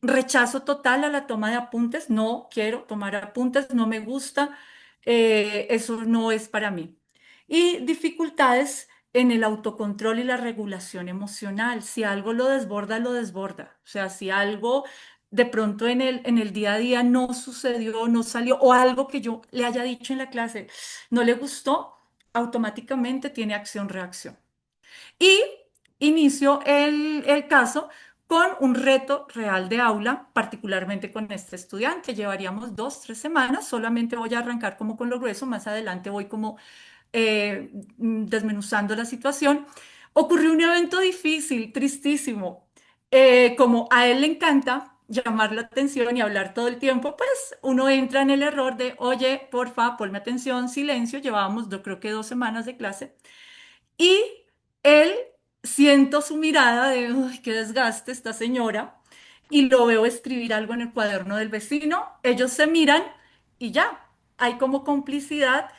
Rechazo total a la toma de apuntes, no quiero tomar apuntes, no me gusta, eso no es para mí. Y dificultades en el autocontrol y la regulación emocional. Si algo lo desborda, lo desborda. O sea, si algo de pronto en el día a día no sucedió, no salió, o algo que yo le haya dicho en la clase no le gustó, automáticamente tiene acción-reacción. Y inicio el caso con un reto real de aula, particularmente con este estudiante. Llevaríamos 2, 3 semanas, solamente voy a arrancar como con lo grueso, más adelante voy como desmenuzando la situación. Ocurrió un evento difícil, tristísimo. Como a él le encanta llamar la atención y hablar todo el tiempo, pues uno entra en el error de, oye, porfa, ponme atención, silencio. Llevábamos, yo creo que 2 semanas de clase. Y él, siento su mirada de, uy, qué desgaste esta señora, y lo veo escribir algo en el cuaderno del vecino. Ellos se miran y ya, hay como complicidad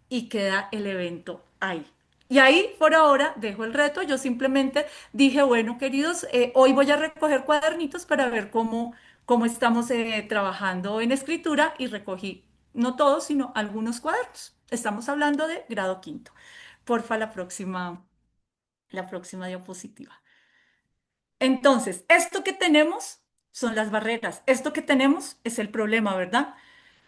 y queda el evento ahí. Y ahí, por ahora, dejo el reto. Yo simplemente dije, bueno, queridos, hoy voy a recoger cuadernitos para ver cómo estamos trabajando en escritura, y recogí, no todos, sino algunos cuadernos. Estamos hablando de grado quinto. Porfa, la próxima diapositiva. Entonces, esto que tenemos son las barreras. Esto que tenemos es el problema, ¿verdad?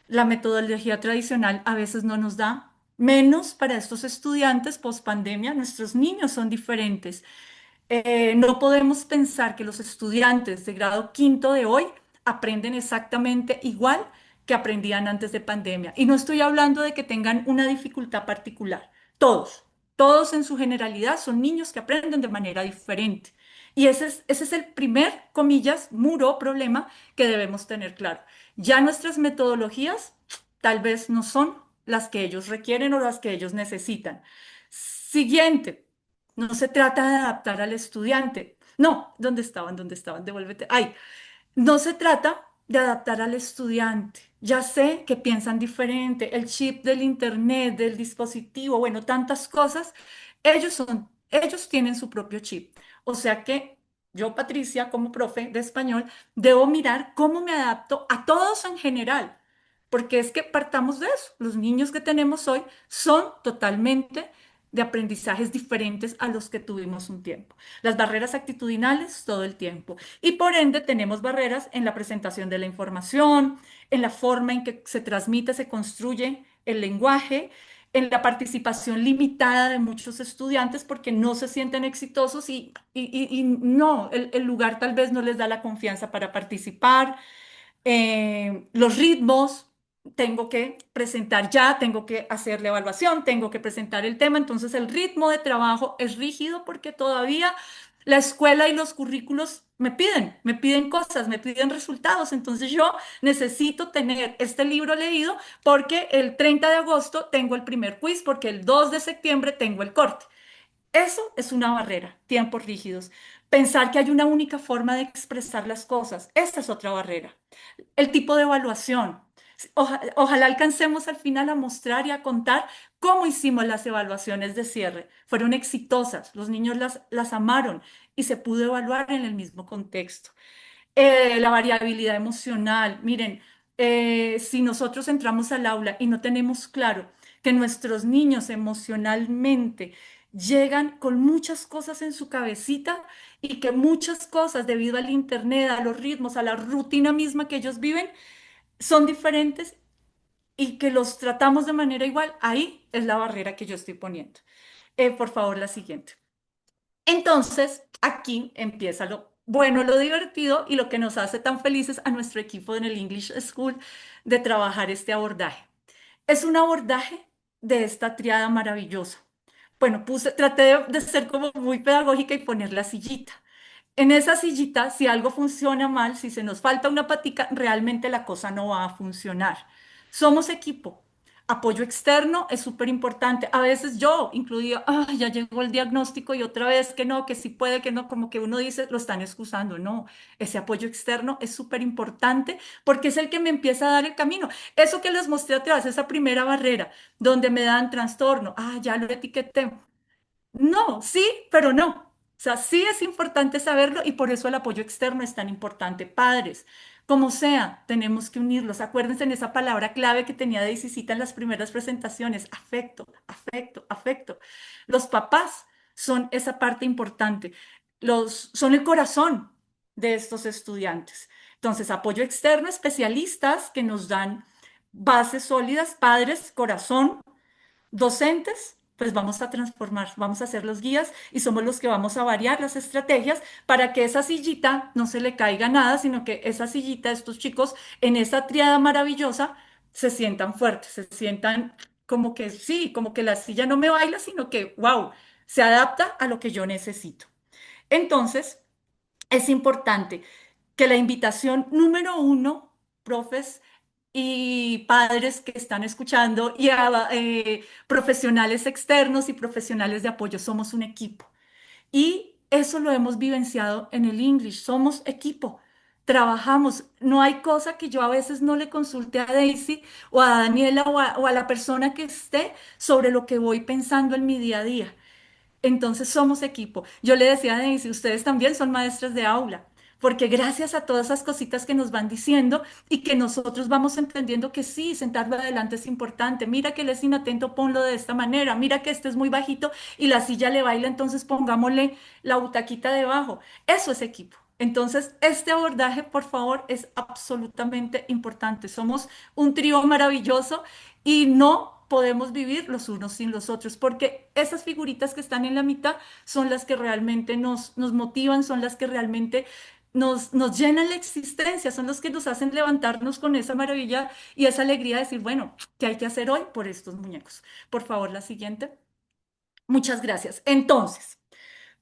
La metodología tradicional a veces no nos da, menos para estos estudiantes post pandemia. Nuestros niños son diferentes. No podemos pensar que los estudiantes de grado quinto de hoy aprenden exactamente igual que aprendían antes de pandemia. Y no estoy hablando de que tengan una dificultad particular. Todos, todos en su generalidad son niños que aprenden de manera diferente. Y ese es el primer, comillas, muro o problema que debemos tener claro. Ya nuestras metodologías tal vez no son las que ellos requieren o las que ellos necesitan. Siguiente, no se trata de adaptar al estudiante. No, ¿dónde estaban? ¿Dónde estaban? Devuélvete. Ay, no se trata de adaptar al estudiante. Ya sé que piensan diferente, el chip del internet, del dispositivo, bueno, tantas cosas. Ellos tienen su propio chip. O sea que yo, Patricia, como profe de español, debo mirar cómo me adapto a todos en general. Porque es que partamos de eso. Los niños que tenemos hoy son totalmente de aprendizajes diferentes a los que tuvimos un tiempo. Las barreras actitudinales todo el tiempo. Y por ende tenemos barreras en la presentación de la información, en la forma en que se transmite, se construye el lenguaje, en la participación limitada de muchos estudiantes porque no se sienten exitosos y no, el lugar tal vez no les da la confianza para participar. Los ritmos, tengo que presentar ya, tengo que hacer la evaluación, tengo que presentar el tema, entonces el ritmo de trabajo es rígido porque todavía la escuela y los currículos me piden cosas, me piden resultados, entonces yo necesito tener este libro leído porque el 30 de agosto tengo el primer quiz, porque el 2 de septiembre tengo el corte. Eso es una barrera, tiempos rígidos. Pensar que hay una única forma de expresar las cosas, esa es otra barrera. El tipo de evaluación. Ojalá alcancemos al final a mostrar y a contar cómo hicimos las evaluaciones de cierre. Fueron exitosas, los niños las amaron y se pudo evaluar en el mismo contexto. La variabilidad emocional. Miren, si nosotros entramos al aula y no tenemos claro que nuestros niños emocionalmente llegan con muchas cosas en su cabecita y que muchas cosas debido al internet, a los ritmos, a la rutina misma que ellos viven, son diferentes y que los tratamos de manera igual, ahí es la barrera que yo estoy poniendo. Por favor, la siguiente. Entonces, aquí empieza lo bueno, lo divertido y lo que nos hace tan felices a nuestro equipo en el English School de trabajar este abordaje. Es un abordaje de esta triada maravillosa. Bueno, traté de ser como muy pedagógica y poner la sillita. En esa sillita, si algo funciona mal, si se nos falta una patica, realmente la cosa no va a funcionar. Somos equipo. Apoyo externo es súper importante. A veces yo incluía, ya llegó el diagnóstico y otra vez que no, que sí puede, que no, como que uno dice, lo están excusando. No, ese apoyo externo es súper importante porque es el que me empieza a dar el camino. Eso que les mostré atrás, esa primera barrera donde me dan trastorno, ya lo etiqueté. No, sí, pero no. O sea, sí es importante saberlo y por eso el apoyo externo es tan importante. Padres, como sea, tenemos que unirlos. Acuérdense en esa palabra clave que tenía Daisy en las primeras presentaciones, afecto, afecto, afecto. Los papás son esa parte importante. Son el corazón de estos estudiantes. Entonces, apoyo externo, especialistas que nos dan bases sólidas, padres, corazón, docentes, pues vamos a transformar, vamos a ser los guías y somos los que vamos a variar las estrategias para que esa sillita no se le caiga nada, sino que esa sillita, estos chicos, en esa triada maravillosa, se sientan fuertes, se sientan como que sí, como que la silla no me baila, sino que, wow, se adapta a lo que yo necesito. Entonces, es importante. que la invitación número uno, profes y padres que están escuchando y a profesionales externos y profesionales de apoyo, somos un equipo. Y eso lo hemos vivenciado en el English. Somos equipo, trabajamos. No hay cosa que yo a veces no le consulte a Daisy o a Daniela o a la persona que esté sobre lo que voy pensando en mi día a día. Entonces somos equipo. Yo le decía a Daisy, ustedes también son maestras de aula, porque gracias a todas esas cositas que nos van diciendo y que nosotros vamos entendiendo que sí, sentarlo adelante es importante. Mira que él es inatento, ponlo de esta manera. Mira que este es muy bajito y la silla le baila, entonces pongámosle la butaquita debajo. Eso es equipo. Entonces, este abordaje, por favor, es absolutamente importante. Somos un trío maravilloso y no podemos vivir los unos sin los otros, porque esas figuritas que están en la mitad son las que realmente nos motivan, son las que realmente nos llenan la existencia, son los que nos hacen levantarnos con esa maravilla y esa alegría de decir, bueno, ¿qué hay que hacer hoy por estos muñecos? Por favor, la siguiente. Muchas gracias. Entonces,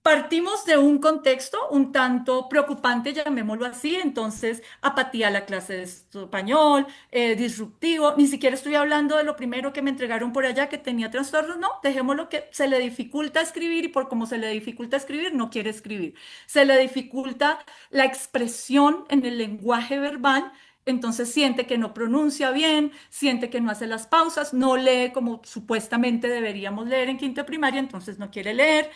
partimos de un contexto un tanto preocupante, llamémoslo así, entonces apatía a la clase de español, disruptivo, ni siquiera estoy hablando de lo primero que me entregaron por allá que tenía trastornos, no, dejémoslo que se le dificulta escribir y por cómo se le dificulta escribir, no quiere escribir. Se le dificulta la expresión en el lenguaje verbal. Entonces siente que no pronuncia bien, siente que no hace las pausas, no lee como supuestamente deberíamos leer en quinto de primaria, entonces no quiere leer.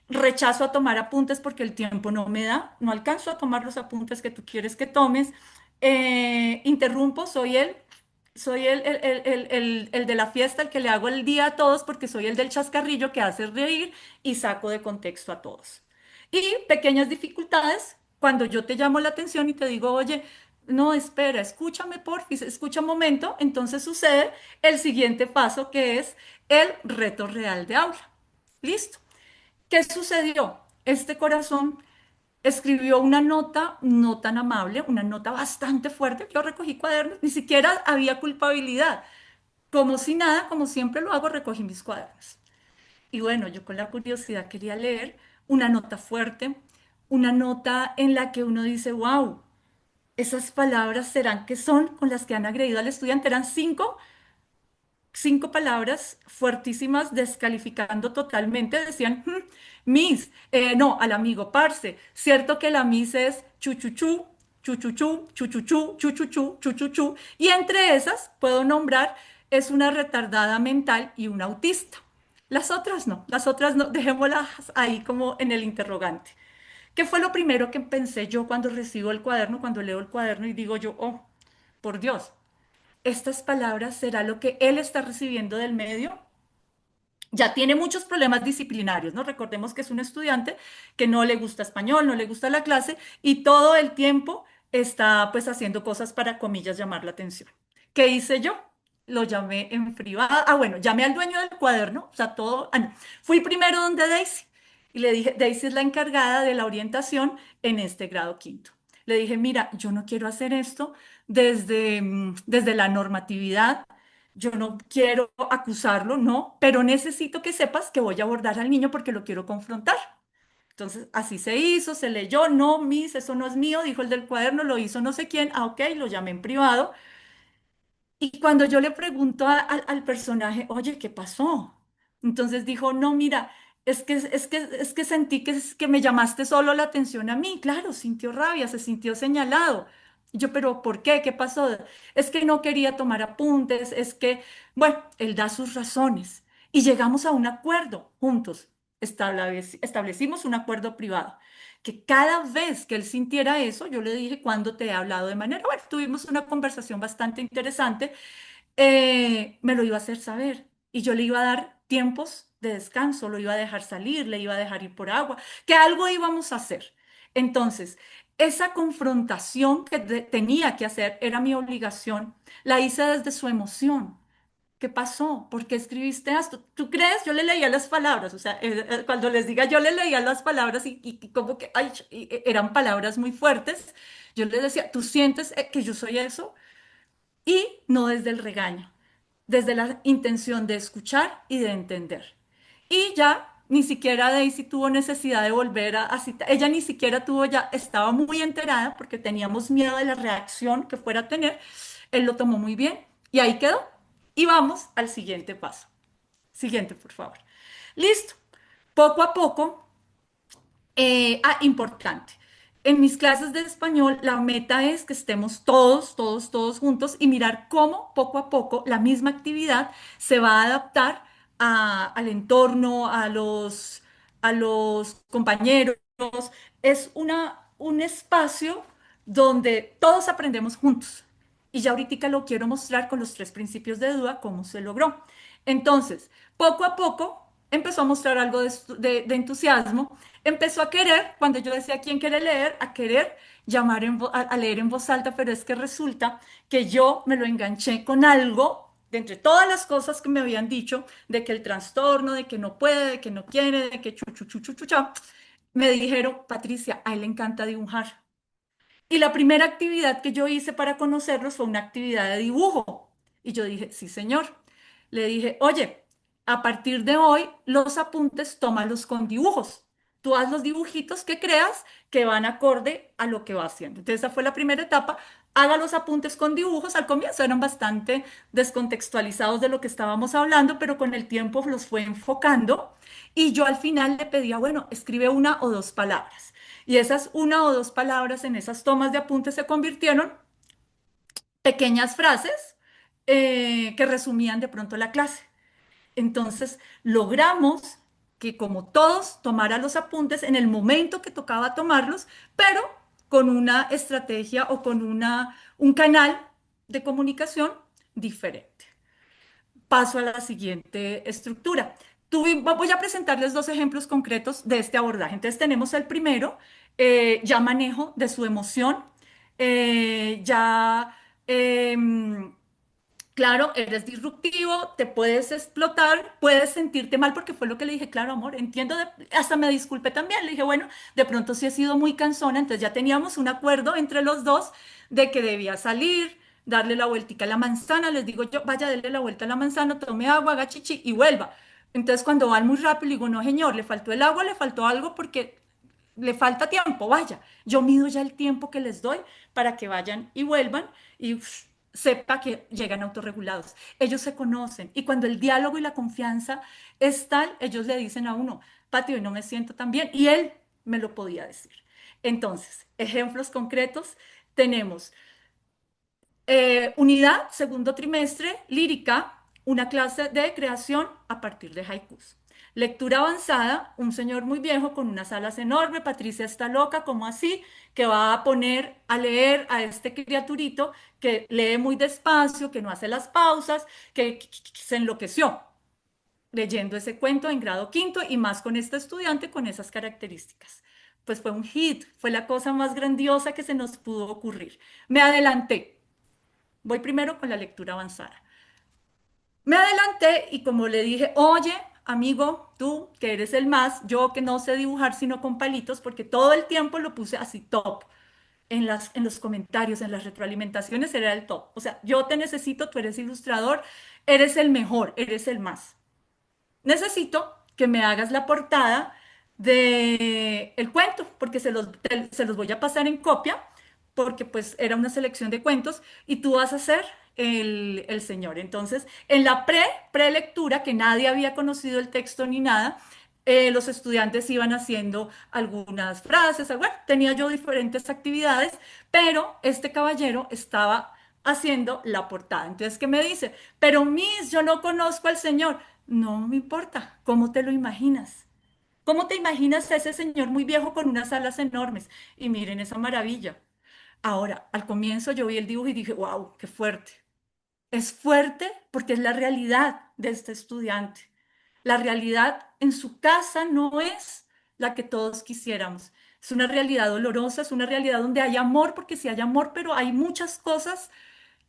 Rechazo a tomar apuntes porque el tiempo no me da, no alcanzo a tomar los apuntes que tú quieres que tomes. Interrumpo, soy el de la fiesta, el que le hago el día a todos porque soy el del chascarrillo que hace reír y saco de contexto a todos. Y pequeñas dificultades, cuando yo te llamo la atención y te digo, oye, no, espera, escúchame, porfis, escucha un momento, entonces sucede el siguiente paso que es el reto real de aula. Listo. ¿Qué sucedió? Este corazón escribió una nota no tan amable, una nota bastante fuerte. Yo recogí cuadernos, ni siquiera había culpabilidad. Como si nada, como siempre lo hago, recogí mis cuadernos. Y bueno, yo con la curiosidad quería leer una nota fuerte, una nota en la que uno dice, wow, esas palabras serán que son con las que han agredido al estudiante. Eran cinco palabras fuertísimas descalificando totalmente. Decían, Miss, no, al amigo, parce, cierto que la Miss es chuchuchú, chuchuchú, chuchuchú, chuchuchú, chuchuchú, y entre esas puedo nombrar es una retardada mental y un autista. Las otras no, dejémoslas ahí como en el interrogante. ¿Qué fue lo primero que pensé yo cuando recibo el cuaderno, cuando leo el cuaderno y digo yo, oh, por Dios, estas palabras será lo que él está recibiendo del medio? Ya tiene muchos problemas disciplinarios, ¿no? Recordemos que es un estudiante que no le gusta español, no le gusta la clase y todo el tiempo está pues haciendo cosas para, comillas, llamar la atención. ¿Qué hice yo? Lo llamé en privado. Ah, bueno, llamé al dueño del cuaderno, o sea, todo. Ah, no. Fui primero donde Daisy y le dije, Daisy es la encargada de la orientación en este grado quinto. Le dije, mira, yo no quiero hacer esto desde la normatividad. Yo no quiero acusarlo, no, pero necesito que sepas que voy a abordar al niño porque lo quiero confrontar. Entonces, así se hizo, se leyó, no, Miss, eso no es mío, dijo el del cuaderno, lo hizo no sé quién, ah, ok, lo llamé en privado. Y cuando yo le pregunto al personaje, oye, ¿qué pasó? Entonces dijo, no, mira, es que sentí que me llamaste solo la atención a mí. Claro, sintió rabia, se sintió señalado. Y yo, pero ¿por qué? ¿Qué pasó? Es que no quería tomar apuntes, es que, bueno, él da sus razones. Y llegamos a un acuerdo juntos. Establecimos un acuerdo privado que cada vez que él sintiera eso, yo le dije, ¿cuándo te he hablado de manera? Bueno, tuvimos una conversación bastante interesante, me lo iba a hacer saber y yo le iba a dar tiempos de descanso, lo iba a dejar salir, le iba a dejar ir por agua, que algo íbamos a hacer. Entonces, esa confrontación que tenía que hacer era mi obligación, la hice desde su emoción. ¿Qué pasó? ¿Por qué escribiste esto? ¿Tú crees? Yo le leía las palabras, o sea, cuando les diga, yo le leía las palabras y como que ay, eran palabras muy fuertes. Yo le decía, ¿tú sientes que yo soy eso? Y no desde el regaño, desde la intención de escuchar y de entender. Y ya Ni siquiera Daisy tuvo necesidad de volver a citar. Ella ni siquiera tuvo, ya estaba muy enterada porque teníamos miedo de la reacción que fuera a tener. Él lo tomó muy bien y ahí quedó. Y vamos al siguiente paso. Siguiente, por favor. Listo. Poco a poco, importante. En mis clases de español, la meta es que estemos todos juntos y mirar cómo poco a poco la misma actividad se va a adaptar al entorno, a los compañeros. Es un espacio donde todos aprendemos juntos. Y ya ahorita lo quiero mostrar con los tres principios de duda cómo se logró. Entonces, poco a poco empezó a mostrar algo de entusiasmo, empezó a querer, cuando yo decía quién quiere leer, a querer llamar a leer en voz alta, pero es que resulta que yo me lo enganché con algo de entre todas las cosas que me habían dicho, de que el trastorno, de que no puede, de que no quiere, de que cha, me dijeron, Patricia, a él le encanta dibujar. Y la primera actividad que yo hice para conocerlos fue una actividad de dibujo. Y yo dije, sí, señor. Le dije, oye, a partir de hoy los apuntes tómalos con dibujos. Tú haz los dibujitos que creas que van acorde a lo que va haciendo. Entonces esa fue la primera etapa. Haga los apuntes con dibujos. Al comienzo eran bastante descontextualizados de lo que estábamos hablando, pero con el tiempo los fue enfocando. Y yo al final le pedía, bueno, escribe una o dos palabras. Y esas una o dos palabras en esas tomas de apuntes se convirtieron pequeñas frases que resumían de pronto la clase. Entonces logramos que como todos tomara los apuntes en el momento que tocaba tomarlos, pero con una estrategia o con un canal de comunicación diferente. Paso a la siguiente estructura. Voy a presentarles dos ejemplos concretos de este abordaje. Entonces tenemos el primero, ya manejo de su emoción, ya, claro, eres disruptivo, te puedes explotar, puedes sentirte mal porque fue lo que le dije, claro, amor, entiendo, hasta me disculpé también, le dije, bueno, de pronto sí he sido muy cansona, entonces ya teníamos un acuerdo entre los dos de que debía salir, darle la vueltica a la manzana, les digo yo, vaya, dele la vuelta a la manzana, tome agua, haga chichi y vuelva. Entonces cuando van muy rápido, le digo, no, señor, le faltó el agua, le faltó algo porque le falta tiempo, vaya. Yo mido ya el tiempo que les doy para que vayan y vuelvan y sepa que llegan autorregulados. Ellos se conocen y cuando el diálogo y la confianza es tal, ellos le dicen a uno, Pati, hoy no me siento tan bien y él me lo podía decir. Entonces, ejemplos concretos tenemos unidad, segundo trimestre, lírica, una clase de creación a partir de haikus. Lectura avanzada, un señor muy viejo con unas alas enormes, Patricia está loca, ¿cómo así? Que va a poner a leer a este criaturito que lee muy despacio, que no hace las pausas, que se enloqueció leyendo ese cuento en grado quinto y más con este estudiante con esas características. Pues fue un hit, fue la cosa más grandiosa que se nos pudo ocurrir. Me adelanté. Voy primero con la lectura avanzada. Me adelanté y como le dije, oye, amigo, tú que eres el más, yo que no sé dibujar sino con palitos, porque todo el tiempo lo puse así top. En los comentarios, en las retroalimentaciones, era el top. O sea, yo te necesito, tú eres ilustrador, eres el mejor, eres el más. Necesito que me hagas la portada de el cuento, porque se los voy a pasar en copia, porque pues era una selección de cuentos y tú vas a ser el señor. Entonces, en la prelectura, que nadie había conocido el texto ni nada, los estudiantes iban haciendo algunas frases, bueno, tenía yo diferentes actividades, pero este caballero estaba haciendo la portada. Entonces, ¿qué me dice? Pero Miss, yo no conozco al señor. No me importa, ¿cómo te lo imaginas? ¿Cómo te imaginas a ese señor muy viejo con unas alas enormes? Y miren esa maravilla. Ahora, al comienzo yo vi el dibujo y dije, wow, qué fuerte. Es fuerte porque es la realidad de este estudiante. La realidad en su casa no es la que todos quisiéramos. Es una realidad dolorosa, es una realidad donde hay amor, porque sí hay amor, pero hay muchas cosas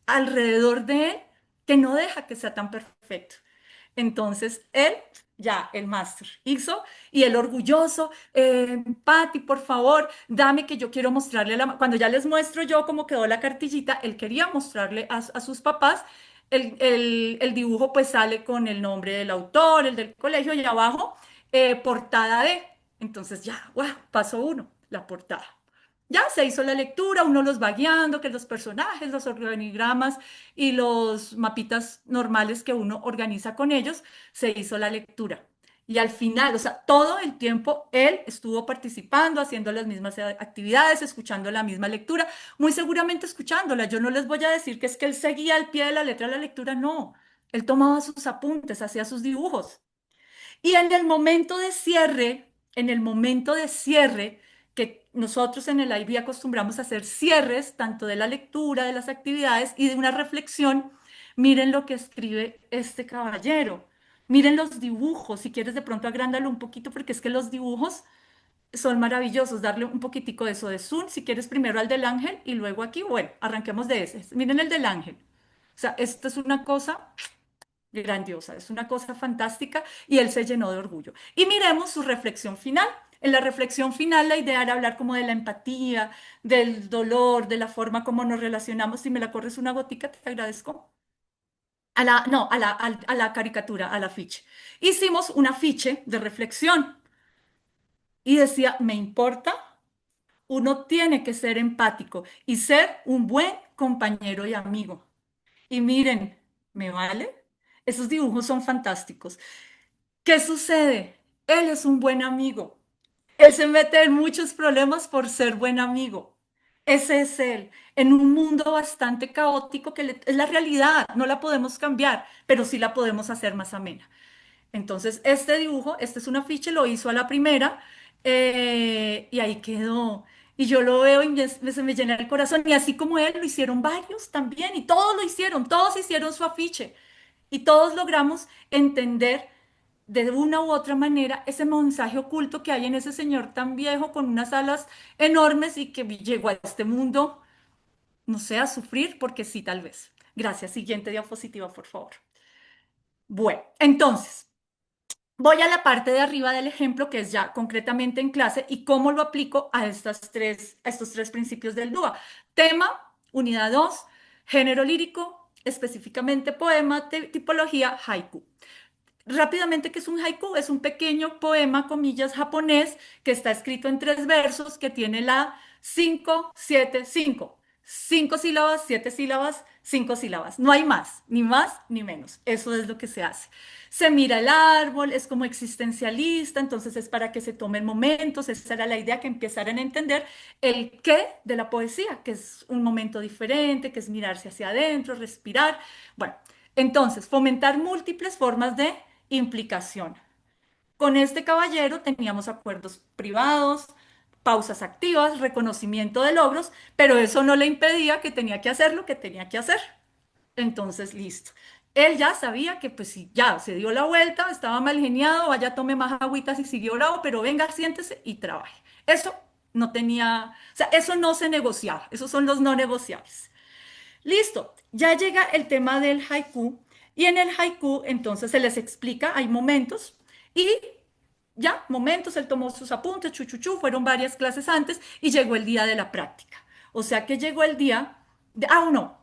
alrededor de él que no deja que sea tan perfecto. Entonces, él, ya, el máster hizo, y el orgulloso, Patti, por favor, dame que yo quiero mostrarle, cuando ya les muestro yo cómo quedó la cartillita, él quería mostrarle a sus papás, el dibujo pues sale con el nombre del autor, el del colegio, y abajo portada de. Entonces ya, ¡guau! Paso uno, la portada. Ya se hizo la lectura, uno los va guiando, que los personajes, los organigramas y los mapitas normales que uno organiza con ellos, se hizo la lectura. Y al final, o sea, todo el tiempo él estuvo participando, haciendo las mismas actividades, escuchando la misma lectura, muy seguramente escuchándola. Yo no les voy a decir que es que él seguía al pie de la letra la lectura, no. Él tomaba sus apuntes, hacía sus dibujos. Y en el momento de cierre, en el momento de cierre, que nosotros en el IB acostumbramos a hacer cierres, tanto de la lectura, de las actividades y de una reflexión, miren lo que escribe este caballero. Miren los dibujos, si quieres de pronto agrándalo un poquito, porque es que los dibujos son maravillosos. Darle un poquitico de eso de zoom, si quieres primero al del ángel y luego aquí, bueno, arranquemos de ese. Miren el del ángel. O sea, esto es una cosa grandiosa, es una cosa fantástica y él se llenó de orgullo. Y miremos su reflexión final. En la reflexión final la idea era hablar como de la empatía, del dolor, de la forma como nos relacionamos. Si me la corres una gotica, te agradezco. No, a la caricatura, al afiche. Hicimos un afiche de reflexión y decía, me importa, uno tiene que ser empático y ser un buen compañero y amigo. Y miren, ¿me vale? Esos dibujos son fantásticos. ¿Qué sucede? Él es un buen amigo. Él se mete en muchos problemas por ser buen amigo. Ese es él, en un mundo bastante caótico que es la realidad, no la podemos cambiar, pero sí la podemos hacer más amena. Entonces, este dibujo, este es un afiche, lo hizo a la primera y ahí quedó. Y yo lo veo y se me llena el corazón. Y así como él, lo hicieron varios también. Y todos lo hicieron, todos hicieron su afiche. Y todos logramos entender de una u otra manera ese mensaje oculto que hay en ese señor tan viejo con unas alas enormes y que llegó a este mundo, no sé, a sufrir, porque sí, tal vez. Gracias. Siguiente diapositiva, por favor. Bueno, entonces. Voy a la parte de arriba del ejemplo, que es ya concretamente en clase, y cómo lo aplico a, estos tres principios del DUA. Tema, unidad 2, género lírico, específicamente poema, tipología, haiku. Rápidamente, ¿qué es un haiku? Es un pequeño poema, comillas, japonés, que está escrito en 3 versos, que tiene la 5, 7, 5. 5 sílabas, 7 sílabas, 5 sílabas. No hay más ni menos. Eso es lo que se hace. Se mira el árbol, es como existencialista, entonces es para que se tomen momentos. Esa era la idea, que empezaran a entender el qué de la poesía, que es un momento diferente, que es mirarse hacia adentro, respirar. Bueno, entonces, fomentar múltiples formas de implicación. Con este caballero teníamos acuerdos privados, pausas activas, reconocimiento de logros, pero eso no le impedía que tenía que hacer lo que tenía que hacer. Entonces, listo. Él ya sabía que pues si ya se dio la vuelta, estaba mal geniado, vaya, tome más agüitas y siguió bravo, pero venga, siéntese y trabaje. Eso no tenía, o sea, eso no se negociaba, esos son los no negociables. Listo, ya llega el tema del haiku y en el haiku entonces se les explica, hay momentos y ya, momentos, él tomó sus apuntes, chuchuchu, fueron varias clases antes y llegó el día de la práctica. O sea que llegó el día de, no,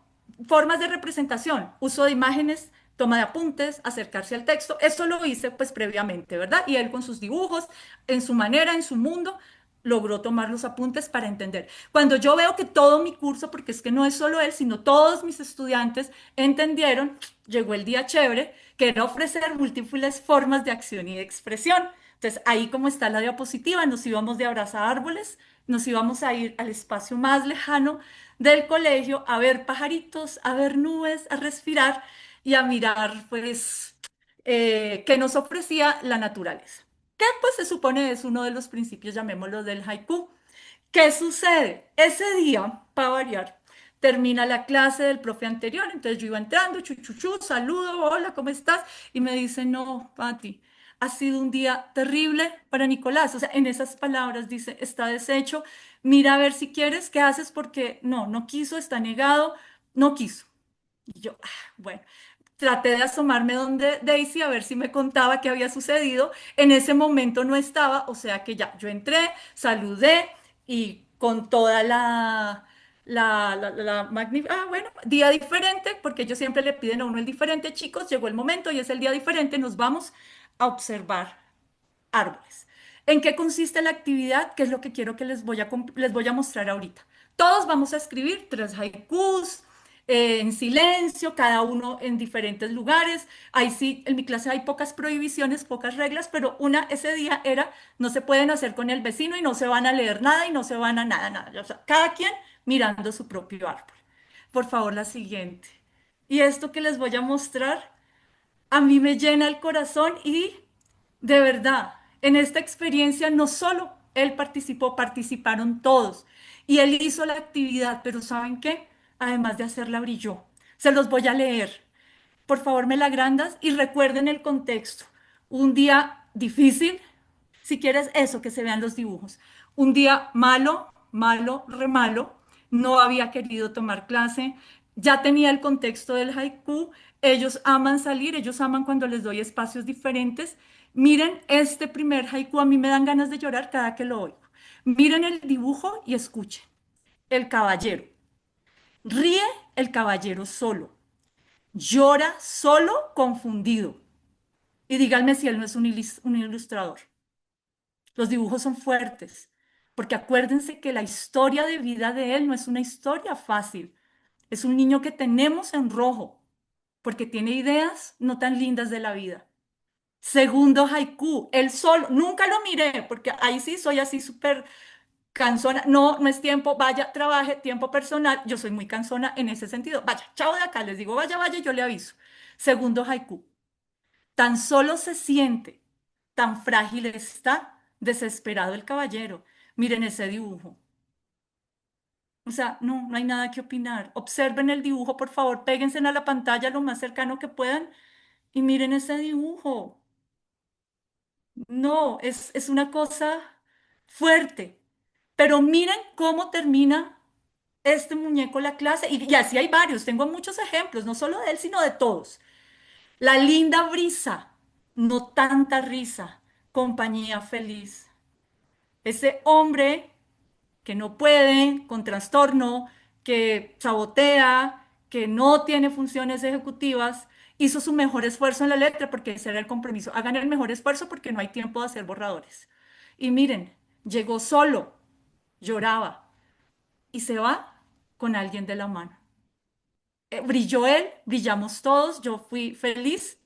formas de representación, uso de imágenes, toma de apuntes, acercarse al texto, eso lo hice pues previamente, ¿verdad? Y él con sus dibujos, en su manera, en su mundo, logró tomar los apuntes para entender. Cuando yo veo que todo mi curso, porque es que no es solo él, sino todos mis estudiantes entendieron, llegó el día chévere, que era ofrecer múltiples formas de acción y de expresión. Entonces, ahí como está la diapositiva, nos íbamos de abrazar árboles, nos íbamos a ir al espacio más lejano del colegio a ver pajaritos, a ver nubes, a respirar y a mirar, pues, qué nos ofrecía la naturaleza. Que pues se supone es uno de los principios, llamémoslo, del haiku. ¿Qué sucede? Ese día, para variar, termina la clase del profe anterior, entonces yo iba entrando, chuchuchu, saludo, hola, ¿cómo estás? Y me dice, no, Pati, ha sido un día terrible para Nicolás. O sea, en esas palabras dice, está deshecho, mira a ver si quieres, ¿qué haces? Porque no quiso, está negado, no quiso. Y yo, bueno, traté de asomarme donde Daisy a ver si me contaba qué había sucedido. En ese momento no estaba, o sea que ya, yo entré, saludé y con toda bueno, día diferente, porque ellos siempre le piden a uno el diferente, chicos, llegó el momento y es el día diferente, nos vamos a observar árboles. ¿En qué consiste la actividad? ¿Qué es lo que quiero que les voy a mostrar ahorita? Todos vamos a escribir 3 haikus en silencio, cada uno en diferentes lugares. Ahí sí, en mi clase hay pocas prohibiciones, pocas reglas, pero una ese día era, no se pueden hacer con el vecino y no se van a leer nada y no se van a nada, nada. O sea, cada quien mirando su propio árbol. Por favor, la siguiente. Y esto que les voy a mostrar a mí me llena el corazón y de verdad, en esta experiencia no solo él participó, participaron todos y él hizo la actividad, pero ¿saben qué? Además de hacerla, brilló. Se los voy a leer. Por favor, me la agrandas y recuerden el contexto. Un día difícil, si quieres eso, que se vean los dibujos. Un día malo, malo, re malo, no había querido tomar clase, ya tenía el contexto del haiku, ellos aman salir, ellos aman cuando les doy espacios diferentes. Miren este primer haiku, a mí me dan ganas de llorar cada que lo oigo. Miren el dibujo y escuchen. El caballero. Ríe el caballero solo. Llora solo, confundido. Y díganme si él no es un ilustrador. Los dibujos son fuertes, porque acuérdense que la historia de vida de él no es una historia fácil. Es un niño que tenemos en rojo, porque tiene ideas no tan lindas de la vida. Segundo haiku, él solo, nunca lo miré, porque ahí sí soy así súper cansona. No, no es tiempo, vaya, trabaje, tiempo personal. Yo soy muy cansona en ese sentido. Vaya, chao de acá, les digo, vaya, vaya, yo le aviso. Segundo haiku, tan solo se siente, tan frágil está, desesperado el caballero. Miren ese dibujo. O sea, no, no hay nada que opinar. Observen el dibujo, por favor, péguense a la pantalla lo más cercano que puedan y miren ese dibujo. No, es una cosa fuerte. Pero miren cómo termina este muñeco la clase. Y así hay varios, tengo muchos ejemplos, no solo de él, sino de todos. La linda brisa, no tanta risa, compañía feliz. Ese hombre que no puede, con trastorno, que sabotea, que no tiene funciones ejecutivas, hizo su mejor esfuerzo en la letra porque ese era el compromiso. Hagan el mejor esfuerzo porque no hay tiempo de hacer borradores. Y miren, llegó solo, lloraba y se va con alguien de la mano. Brilló él, brillamos todos, yo fui feliz.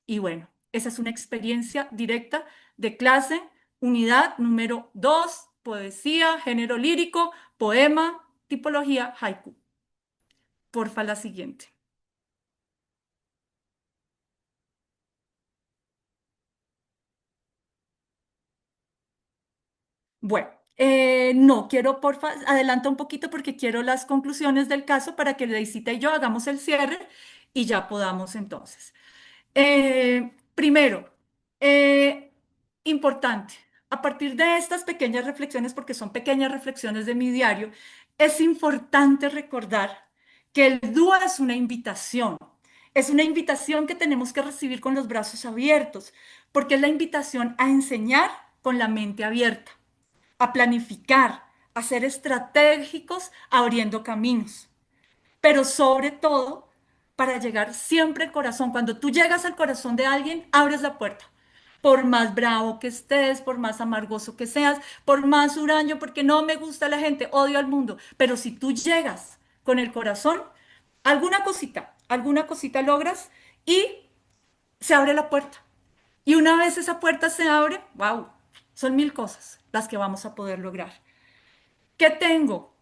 Y bueno, esa es una experiencia directa de clase, unidad número 2, poesía, género lírico, poema, tipología, haiku. Porfa, la siguiente. Bueno, no, quiero, porfa, adelanta un poquito porque quiero las conclusiones del caso para que Leisita y yo hagamos el cierre y ya podamos entonces. Primero, eh, importante, a partir de estas pequeñas reflexiones, porque son pequeñas reflexiones de mi diario, es importante recordar que el dúo es una invitación que tenemos que recibir con los brazos abiertos, porque es la invitación a enseñar con la mente abierta, a planificar, a ser estratégicos, abriendo caminos, pero sobre todo para llegar siempre al corazón. Cuando tú llegas al corazón de alguien, abres la puerta. Por más bravo que estés, por más amargoso que seas, por más huraño, porque no me gusta la gente, odio al mundo. Pero si tú llegas con el corazón, alguna cosita logras y se abre la puerta. Y una vez esa puerta se abre, wow, son 1000 cosas las que vamos a poder lograr. ¿Qué tengo?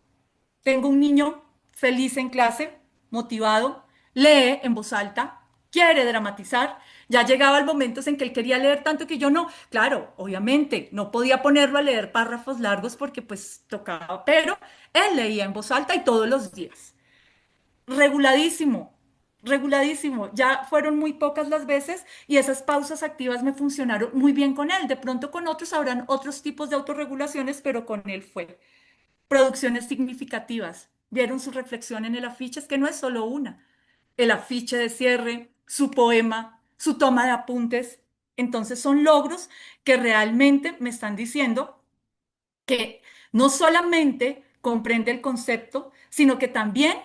Tengo un niño feliz en clase, motivado, lee en voz alta, quiere dramatizar. Ya llegaba el momento en que él quería leer tanto que yo no. Claro, obviamente, no podía ponerlo a leer párrafos largos porque pues tocaba, pero él leía en voz alta y todos los días. Reguladísimo, reguladísimo. Ya fueron muy pocas las veces y esas pausas activas me funcionaron muy bien con él. De pronto con otros habrán otros tipos de autorregulaciones, pero con él fue. Producciones significativas. Vieron su reflexión en el afiche, es que no es solo una. El afiche de cierre, su poema, su toma de apuntes. Entonces son logros que realmente me están diciendo que no solamente comprende el concepto, sino que también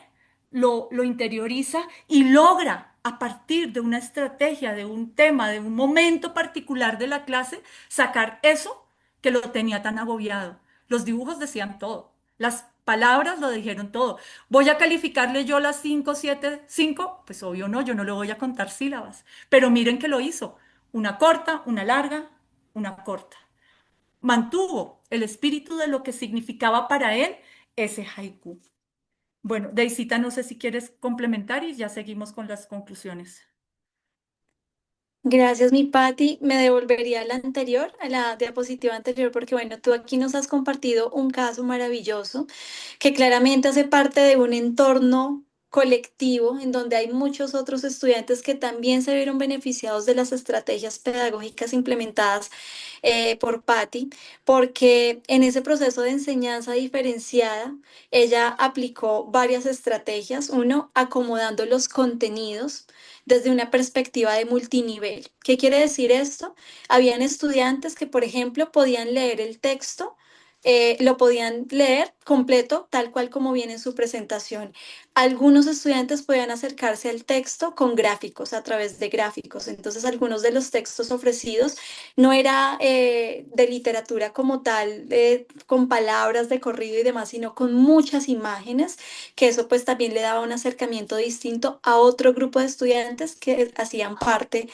lo interioriza y logra a partir de una estrategia, de un tema, de un momento particular de la clase, sacar eso que lo tenía tan agobiado. Los dibujos decían todo, las palabras lo dijeron todo. ¿Voy a calificarle yo las 5, 7, 5? Pues obvio no, yo no le voy a contar sílabas. Pero miren que lo hizo. Una corta, una larga, una corta. Mantuvo el espíritu de lo que significaba para él ese haiku. Bueno, Deisita, no sé si quieres complementar y ya seguimos con las conclusiones. Gracias, mi Patti. Me devolvería a la anterior, a la diapositiva anterior, porque bueno, tú aquí nos has compartido un caso maravilloso que claramente hace parte de un entorno colectivo en donde hay muchos otros estudiantes que también se vieron beneficiados de las estrategias pedagógicas implementadas por Patti, porque en ese proceso de enseñanza diferenciada, ella aplicó varias estrategias. Uno, acomodando los contenidos desde una perspectiva de multinivel. ¿Qué quiere decir esto? Habían estudiantes que, por ejemplo, podían leer el texto, lo podían leer completo, tal cual como viene en su presentación. Algunos estudiantes podían acercarse al texto con gráficos, a través de gráficos. Entonces, algunos de los textos ofrecidos no era de literatura como tal, con palabras de corrido y demás, sino con muchas imágenes, que eso pues también le daba un acercamiento distinto a otro grupo de estudiantes que hacían parte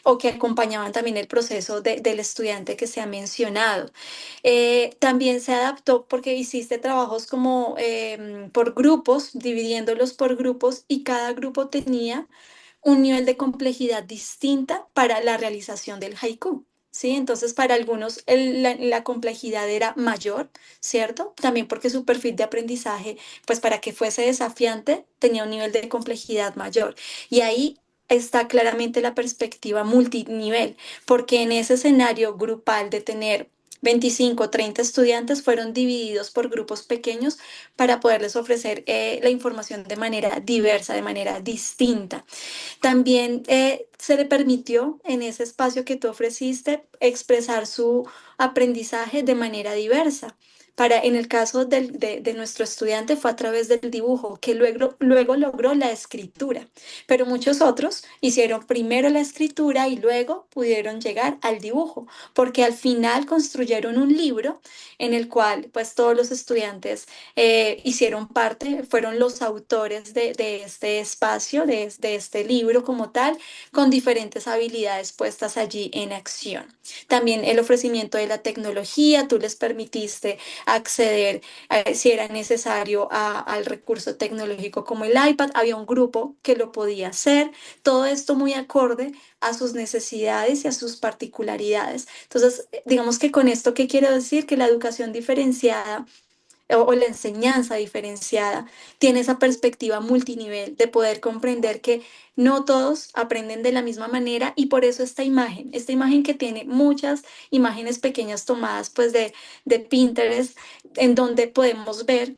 o que acompañaban también el proceso del estudiante que se ha mencionado. También se adaptó porque hiciste trabajos como por grupos, dividiéndolos por grupos, y cada grupo tenía un nivel de complejidad distinta para la realización del haiku. ¿Sí? Entonces, para algunos la complejidad era mayor, ¿cierto? También porque su perfil de aprendizaje, pues para que fuese desafiante, tenía un nivel de complejidad mayor. Y ahí está claramente la perspectiva multinivel, porque en ese escenario grupal de tener 25 o 30 estudiantes fueron divididos por grupos pequeños para poderles ofrecer la información de manera diversa, de manera distinta. También se le permitió en ese espacio que tú ofreciste expresar su aprendizaje de manera diversa. En el caso de nuestro estudiante fue a través del dibujo, que luego logró la escritura, pero muchos otros hicieron primero la escritura y luego pudieron llegar al dibujo, porque al final construyeron un libro en el cual pues todos los estudiantes hicieron parte, fueron los autores de este espacio, de este libro como tal, con diferentes habilidades puestas allí en acción. También el ofrecimiento de la tecnología, tú les permitiste acceder, si era necesario, al recurso tecnológico como el iPad. Había un grupo que lo podía hacer, todo esto muy acorde a sus necesidades y a sus particularidades. Entonces, digamos que con esto, ¿qué quiero decir? Que la educación diferenciada o la enseñanza diferenciada tiene esa perspectiva multinivel de poder comprender que no todos aprenden de la misma manera, y por eso esta imagen que tiene muchas imágenes pequeñas tomadas pues de Pinterest, en donde podemos ver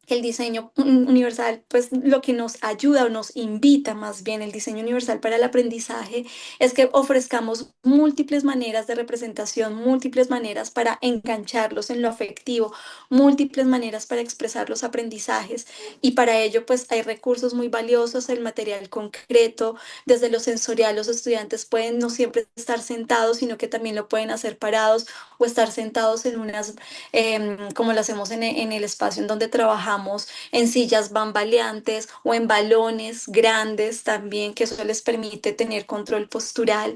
el diseño universal, pues lo que nos ayuda o nos invita más bien el diseño universal para el aprendizaje es que ofrezcamos múltiples maneras de representación, múltiples maneras para engancharlos en lo afectivo, múltiples maneras para expresar los aprendizajes, y para ello pues hay recursos muy valiosos, el material concreto, desde lo sensorial los estudiantes pueden no siempre estar sentados, sino que también lo pueden hacer parados o estar sentados en unas, como lo hacemos en el espacio en donde trabajamos, en sillas bambaleantes o en balones grandes también, que eso les permite tener control postural,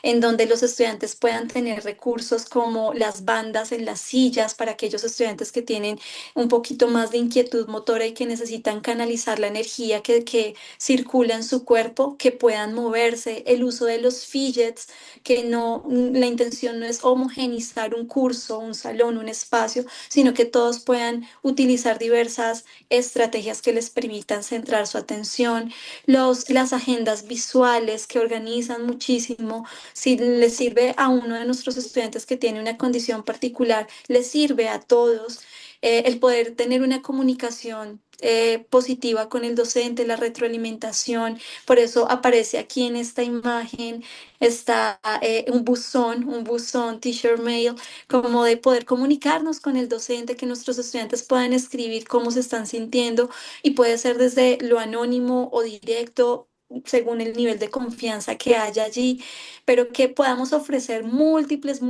en donde los estudiantes puedan tener recursos como las bandas en las sillas para aquellos estudiantes que tienen un poquito más de inquietud motora y que necesitan canalizar la energía que circula en su cuerpo, que puedan moverse, el uso de los fidgets, que no, la intención no es homogenizar un curso, un salón, un espacio, sino que todos puedan utilizar diversas estrategias que les permitan centrar su atención, las agendas visuales que organizan muchísimo. Si les sirve a uno de nuestros estudiantes que tiene una condición particular, les sirve a todos. El poder tener una comunicación positiva con el docente, la retroalimentación. Por eso aparece aquí en esta imagen, está un buzón teacher mail, como de poder comunicarnos con el docente, que nuestros estudiantes puedan escribir cómo se están sintiendo, y puede ser desde lo anónimo o directo, según el nivel de confianza que haya allí, pero que podamos ofrecer múltiples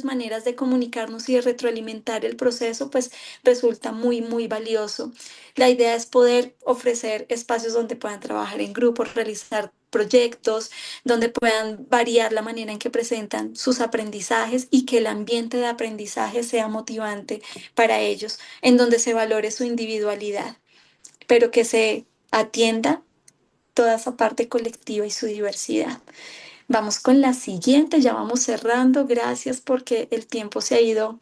maneras de comunicarnos y de retroalimentar el proceso, pues resulta muy valioso. La idea es poder ofrecer espacios donde puedan trabajar en grupos, realizar proyectos, donde puedan variar la manera en que presentan sus aprendizajes y que el ambiente de aprendizaje sea motivante para ellos, en donde se valore su individualidad, pero que se atienda toda esa parte colectiva y su diversidad. Vamos con la siguiente, ya vamos cerrando. Gracias porque el tiempo se ha ido,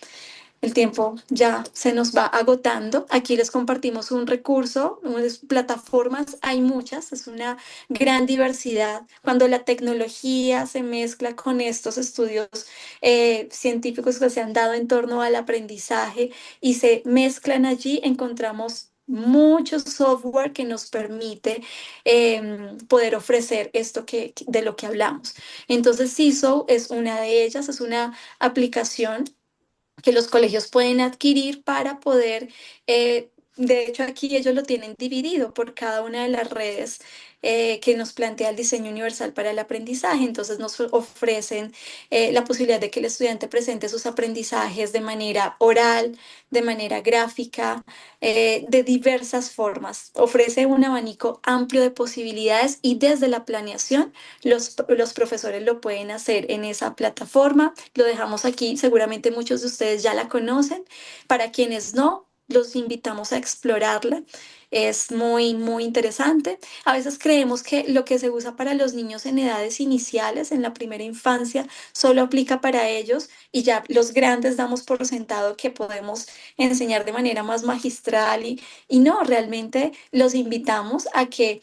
el tiempo ya se nos va agotando. Aquí les compartimos un recurso, unas plataformas, hay muchas, es una gran diversidad. Cuando la tecnología se mezcla con estos estudios científicos que se han dado en torno al aprendizaje y se mezclan allí, encontramos mucho software que nos permite poder ofrecer esto de lo que hablamos. Entonces, CISO es una de ellas, es una aplicación que los colegios pueden adquirir para poder, de hecho aquí ellos lo tienen dividido por cada una de las redes que nos plantea el diseño universal para el aprendizaje. Entonces nos ofrecen la posibilidad de que el estudiante presente sus aprendizajes de manera oral, de manera gráfica, de diversas formas. Ofrece un abanico amplio de posibilidades y desde la planeación los profesores lo pueden hacer en esa plataforma. Lo dejamos aquí, seguramente muchos de ustedes ya la conocen. Para quienes no, los invitamos a explorarla. Es muy interesante. A veces creemos que lo que se usa para los niños en edades iniciales, en la primera infancia, solo aplica para ellos y ya los grandes damos por sentado que podemos enseñar de manera más magistral y no, realmente los invitamos a que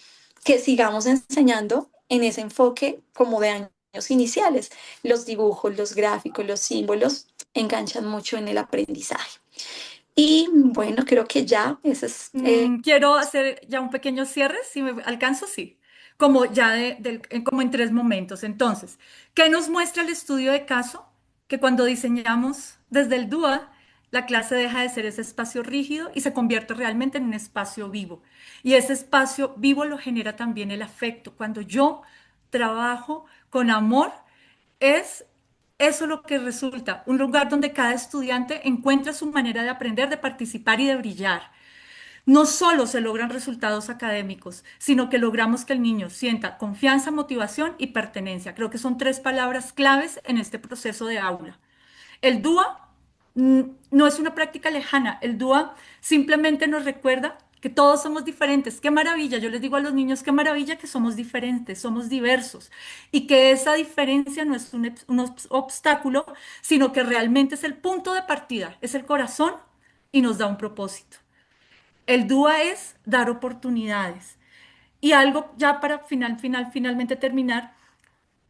sigamos enseñando en ese enfoque como de años iniciales. Los dibujos, los gráficos, los símbolos enganchan mucho en el aprendizaje. Y bueno, creo que ya, ese es, Quiero hacer ya un pequeño cierre, si me alcanzo, sí. Como ya como en tres momentos. Entonces, ¿qué nos muestra el estudio de caso? Que cuando diseñamos desde el DUA, la clase deja de ser ese espacio rígido y se convierte realmente en un espacio vivo. Y ese espacio vivo lo genera también el afecto. Cuando yo trabajo con amor, es eso lo que resulta, un lugar donde cada estudiante encuentra su manera de aprender, de participar y de brillar. No solo se logran resultados académicos, sino que logramos que el niño sienta confianza, motivación y pertenencia. Creo que son tres palabras claves en este proceso de aula. El DUA no es una práctica lejana. El DUA simplemente nos recuerda que todos somos diferentes. Qué maravilla. Yo les digo a los niños, qué maravilla que somos diferentes, somos diversos. Y que esa diferencia no es un obstáculo, sino que realmente es el punto de partida, es el corazón y nos da un propósito. El DUA es dar oportunidades. Y algo ya para finalmente terminar,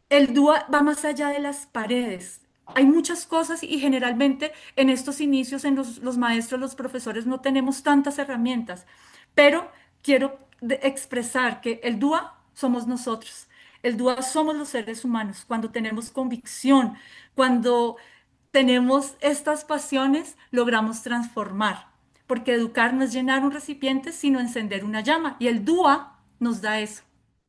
el DUA va más allá de las paredes. Hay muchas cosas y generalmente en estos inicios, en los maestros, los profesores, no tenemos tantas herramientas. Pero quiero expresar que el DUA somos nosotros. El DUA somos los seres humanos. Cuando tenemos convicción, cuando tenemos estas pasiones, logramos transformar. Porque educar no es llenar un recipiente, sino encender una llama. Y el DUA nos da eso,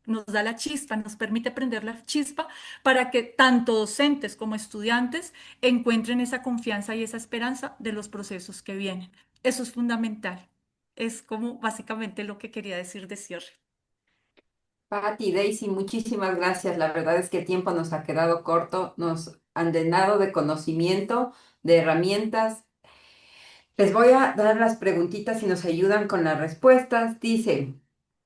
nos da la chispa, nos permite prender la chispa para que tanto docentes como estudiantes encuentren esa confianza y esa esperanza de los procesos que vienen. Eso es fundamental. Es como básicamente lo que quería decir de cierre. Patti, Daisy, muchísimas gracias. La verdad es que el tiempo nos ha quedado corto, nos han llenado de conocimiento, de herramientas. Les voy a dar las preguntitas y nos ayudan con las respuestas. Dice,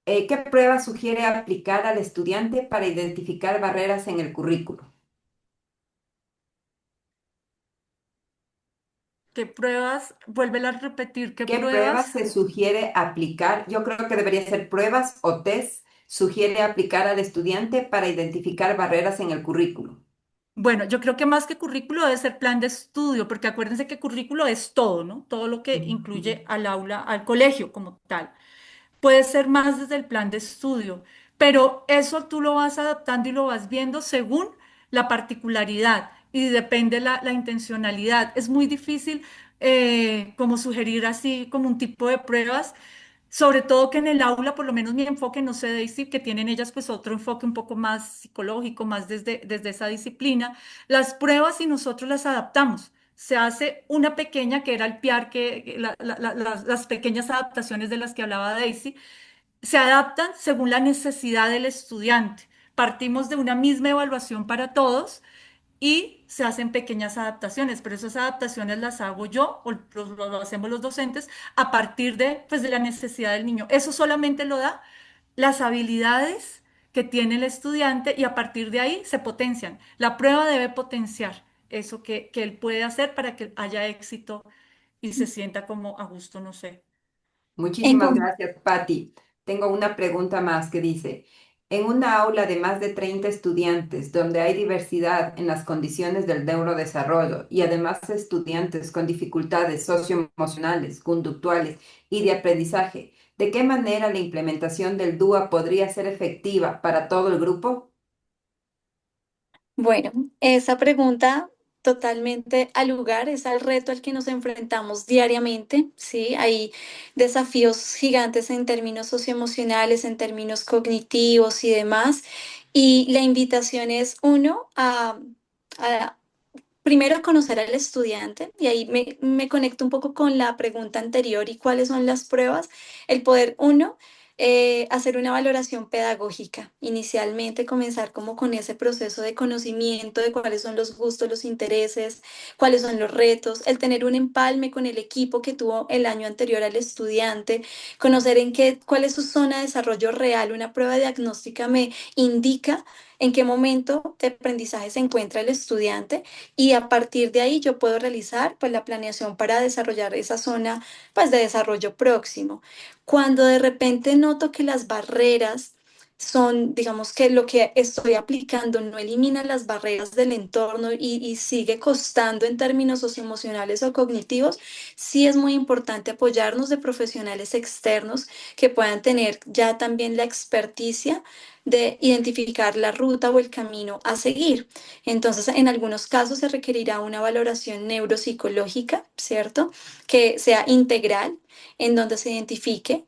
¿qué prueba sugiere aplicar al estudiante para identificar barreras en el currículo? ¿Qué pruebas? Vuélvela a repetir, ¿qué ¿Qué pruebas pruebas? se sugiere aplicar? Yo creo que debería ser pruebas o test. Sugiere aplicar al estudiante para identificar barreras en el currículo. Bueno, yo creo que más que currículo debe ser plan de estudio, porque acuérdense que currículo es todo, ¿no? Todo lo que Ujú. incluye al aula, al colegio como tal. Puede ser más desde el plan de estudio, pero eso tú lo vas adaptando y lo vas viendo según la particularidad y depende la intencionalidad. Es muy difícil como sugerir así como un tipo de pruebas Sobre todo que en el aula, por lo menos mi enfoque, no sé, Daisy, que tienen ellas pues otro enfoque un poco más psicológico, más desde esa disciplina. Las pruebas y nosotros las adaptamos. Se hace una pequeña, que era el PIAR, las pequeñas adaptaciones de las que hablaba Daisy, se adaptan según la necesidad del estudiante. Partimos de una misma evaluación para todos y se hacen pequeñas adaptaciones, pero esas adaptaciones las hago yo o lo hacemos los docentes a partir de, pues, de la necesidad del niño. Eso solamente lo da las habilidades que tiene el estudiante y a partir de ahí se potencian. La prueba debe potenciar eso que él puede hacer para que haya éxito y se sienta como a gusto, no sé. En Muchísimas con- gracias, Patti. Tengo una pregunta más que dice, en una aula de más de 30 estudiantes donde hay diversidad en las condiciones del neurodesarrollo y además estudiantes con dificultades socioemocionales, conductuales y de aprendizaje, ¿de qué manera la implementación del DUA podría ser efectiva para todo el grupo? Bueno, esa pregunta totalmente al lugar, es al reto al que nos enfrentamos diariamente, ¿sí? Hay desafíos gigantes en términos socioemocionales, en términos cognitivos y demás. Y la invitación es, uno, a primero conocer al estudiante, y ahí me conecto un poco con la pregunta anterior y cuáles son las pruebas. El poder, uno, hacer una valoración pedagógica. Inicialmente comenzar como con ese proceso de conocimiento de cuáles son los gustos, los intereses, cuáles son los retos, el tener un empalme con el equipo que tuvo el año anterior al estudiante, conocer cuál es su zona de desarrollo real. Una prueba diagnóstica me indica en qué momento de aprendizaje se encuentra el estudiante y a partir de ahí yo puedo realizar pues la planeación para desarrollar esa zona pues de desarrollo próximo. Cuando de repente noto que las barreras son, digamos que lo que estoy aplicando no elimina las barreras del entorno y sigue costando en términos socioemocionales o cognitivos, sí es muy importante apoyarnos de profesionales externos que puedan tener ya también la experticia de identificar la ruta o el camino a seguir. Entonces, en algunos casos se requerirá una valoración neuropsicológica, ¿cierto? Que sea integral, en donde se identifique.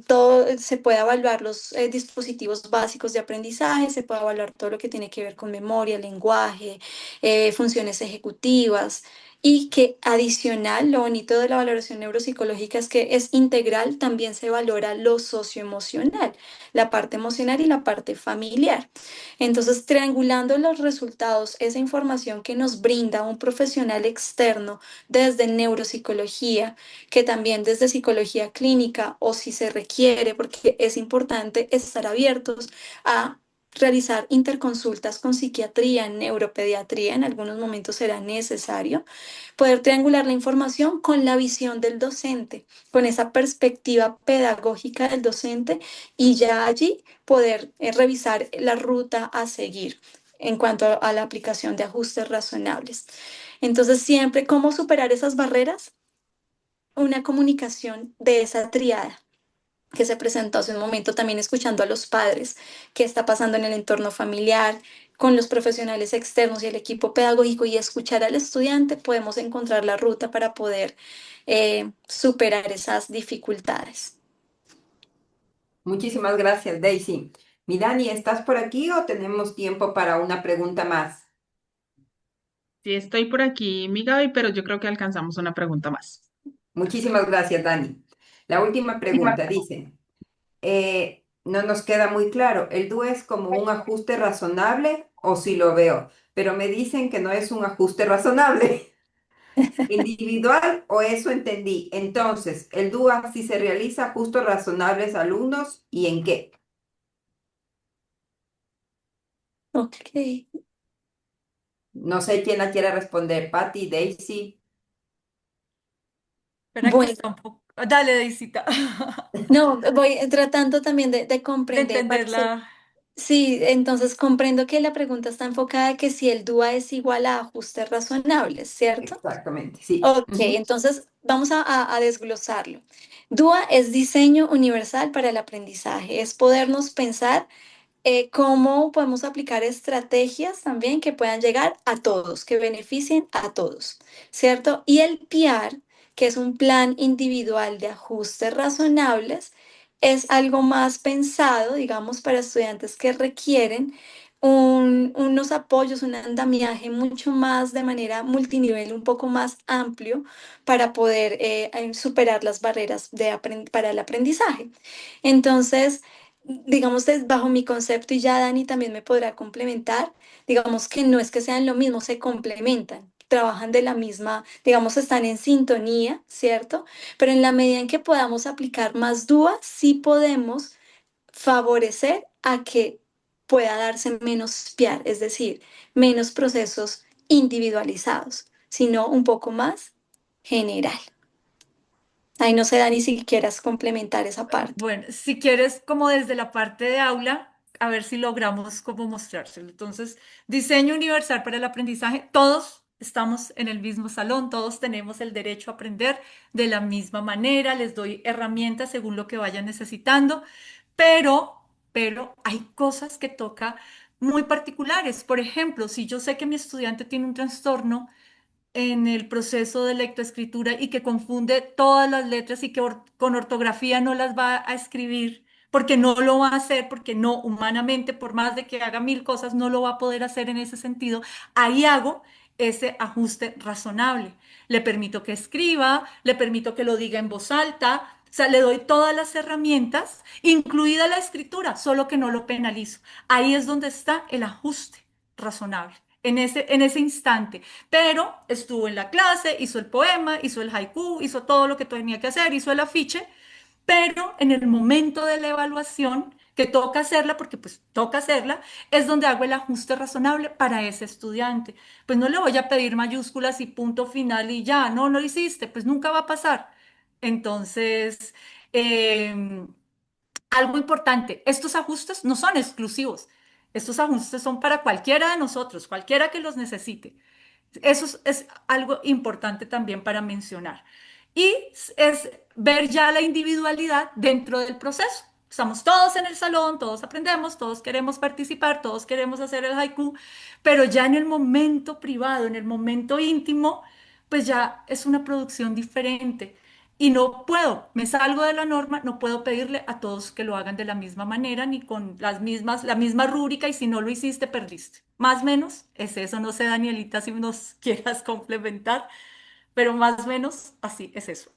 Todo, se puede evaluar los dispositivos básicos de aprendizaje, se puede evaluar todo lo que tiene que ver con memoria, lenguaje, funciones ejecutivas, y que adicional, lo bonito de la valoración neuropsicológica es que es integral, también se valora lo socioemocional, la parte emocional y la parte familiar. Entonces, triangulando los resultados, esa información que nos brinda un profesional externo desde neuropsicología, que también desde psicología clínica o si se requiere, porque es importante estar abiertos a realizar interconsultas con psiquiatría, neuropediatría, en algunos momentos será necesario, poder triangular la información con la visión del docente, con esa perspectiva pedagógica del docente y ya allí poder revisar la ruta a seguir en cuanto a la aplicación de ajustes razonables. Entonces, siempre, ¿cómo superar esas barreras? Una comunicación de esa triada que se presentó hace un momento, también escuchando a los padres, qué está pasando en el entorno familiar, con los profesionales externos y el equipo pedagógico y escuchar al estudiante, podemos encontrar la ruta para poder superar esas dificultades. Muchísimas gracias, Daisy. Mi Dani, ¿estás por aquí o tenemos tiempo para una pregunta más? Sí, estoy por aquí, mi Gaby, pero yo creo que alcanzamos una pregunta más. Muchísimas gracias, Dani. La última pregunta dice, no nos queda muy claro, ¿el DUE es como un ajuste razonable o si lo veo? Pero me dicen que no es un ajuste razonable, individual o eso entendí. Entonces, ¿el DUA si se realiza ajustes razonables a alumnos y en qué? Ok. No sé quién la quiere responder, Patty, Daisy. Espera que Bueno, está un poco... Dale, Daisita. no, voy tratando también de De comprender para ser. entenderla. Sí, entonces comprendo que la pregunta está enfocada que si el DUA es igual a ajustes razonables, ¿cierto? Exactamente, sí. Ok, entonces vamos a desglosarlo. DUA es diseño universal para el aprendizaje, es podernos pensar cómo podemos aplicar estrategias también que puedan llegar a todos, que beneficien a todos, ¿cierto? Y el PR que es un plan individual de ajustes razonables, es algo más pensado, digamos, para estudiantes que requieren unos apoyos, un andamiaje mucho más de manera multinivel, un poco más amplio para poder superar las barreras para el aprendizaje. Entonces, digamos, bajo mi concepto, y ya Dani también me podrá complementar, digamos que no es que sean lo mismo, se complementan. Trabajan de la misma, digamos, están en sintonía, ¿cierto? Pero en la medida en que podamos aplicar más DUA, sí podemos favorecer a que pueda darse menos PIAR, es decir, menos procesos individualizados, sino un poco más general. Ahí no sé, Dani, si quieras complementar esa parte. Bueno, si quieres, como desde la parte de aula, a ver si logramos cómo mostrárselo. Entonces, diseño universal para el aprendizaje, todos estamos en el mismo salón, todos tenemos el derecho a aprender de la misma manera, les doy herramientas según lo que vayan necesitando, pero hay cosas que toca muy particulares. Por ejemplo, si yo sé que mi estudiante tiene un trastorno, en el proceso de lectoescritura y que confunde todas las letras y que con ortografía no las va a escribir, porque no lo va a hacer, porque no, humanamente, por más de que haga mil cosas, no lo va a poder hacer en ese sentido. Ahí hago ese ajuste razonable. Le permito que escriba, le permito que lo diga en voz alta. O sea, le doy todas las herramientas, incluida la escritura, solo que no lo penalizo. Ahí es donde está el ajuste razonable, en ese instante. Pero estuvo en la clase, hizo el poema, hizo el haiku, hizo todo lo que tenía que hacer, hizo el afiche, pero en el momento de la evaluación, que toca hacerla, porque pues toca hacerla, es donde hago el ajuste razonable para ese estudiante. Pues no le voy a pedir mayúsculas y punto final y ya, no, no lo hiciste, pues nunca va a pasar. Entonces, eh, algo importante, estos ajustes no son exclusivos. Estos ajustes son para cualquiera de nosotros, cualquiera que los necesite. Eso es algo importante también para mencionar. Y es ver ya la individualidad dentro del proceso. Estamos todos en el salón, todos aprendemos, todos queremos participar, todos queremos hacer el haiku, pero ya en el momento privado, en el momento íntimo, pues ya es una producción diferente. Y no puedo, me salgo de la norma, no puedo pedirle a todos que lo hagan de la misma manera ni con la misma rúbrica y si no lo hiciste, perdiste. Más o menos es eso, no sé, Danielita, si nos quieras complementar, pero más o menos así es eso.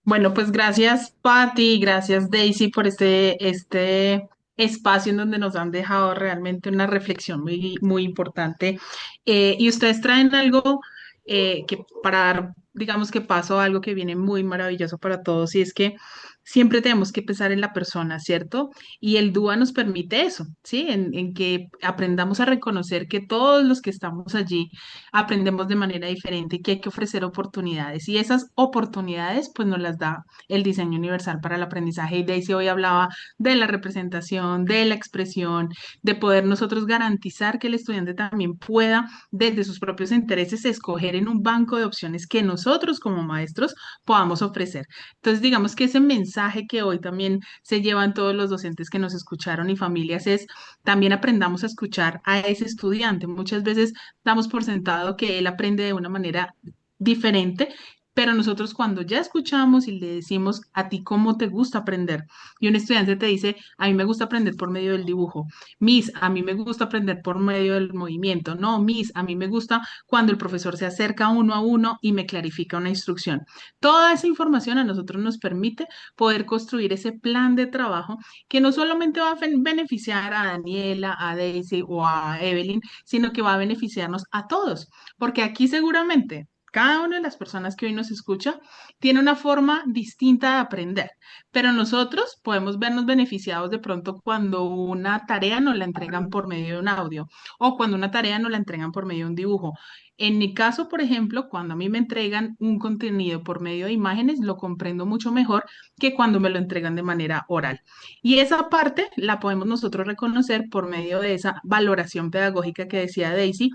Bueno, pues gracias Patti, gracias Daisy por este espacio en donde nos han dejado realmente una reflexión muy importante. Y ustedes traen algo que para dar, digamos que paso a algo que viene muy maravilloso para todos, y es que siempre tenemos que pensar en la persona, ¿cierto? Y el DUA nos permite eso, ¿sí? En que aprendamos a reconocer que todos los que estamos allí aprendemos de manera diferente y que hay que ofrecer oportunidades. Y esas oportunidades, pues, nos las da el diseño universal para el aprendizaje. Y Daisy hoy hablaba de la representación, de la expresión, de poder nosotros garantizar que el estudiante también pueda, desde sus propios intereses, escoger en un banco de opciones que nosotros como maestros podamos ofrecer. Entonces, digamos que ese mensaje que hoy también se llevan todos los docentes que nos escucharon y familias es también aprendamos a escuchar a ese estudiante. Muchas veces damos por sentado que él aprende de una manera diferente, pero nosotros cuando ya escuchamos y le decimos a ti cómo te gusta aprender, y un estudiante te dice, a mí me gusta aprender por medio del dibujo, Miss, a mí me gusta aprender por medio del movimiento, no, Miss, a mí me gusta cuando el profesor se acerca uno a uno y me clarifica una instrucción. Toda esa información a nosotros nos permite poder construir ese plan de trabajo que no solamente va a beneficiar a Daniela, a Daisy o a Evelyn, sino que va a beneficiarnos a todos, porque aquí seguramente cada una de las personas que hoy nos escucha tiene una forma distinta de aprender, pero nosotros podemos vernos beneficiados de pronto cuando una tarea nos la entregan por medio de un audio o cuando una tarea nos la entregan por medio de un dibujo. En mi caso, por ejemplo, cuando a mí me entregan un contenido por medio de imágenes, lo comprendo mucho mejor que cuando me lo entregan de manera oral. Y esa parte la podemos nosotros reconocer por medio de esa valoración pedagógica que decía Daisy,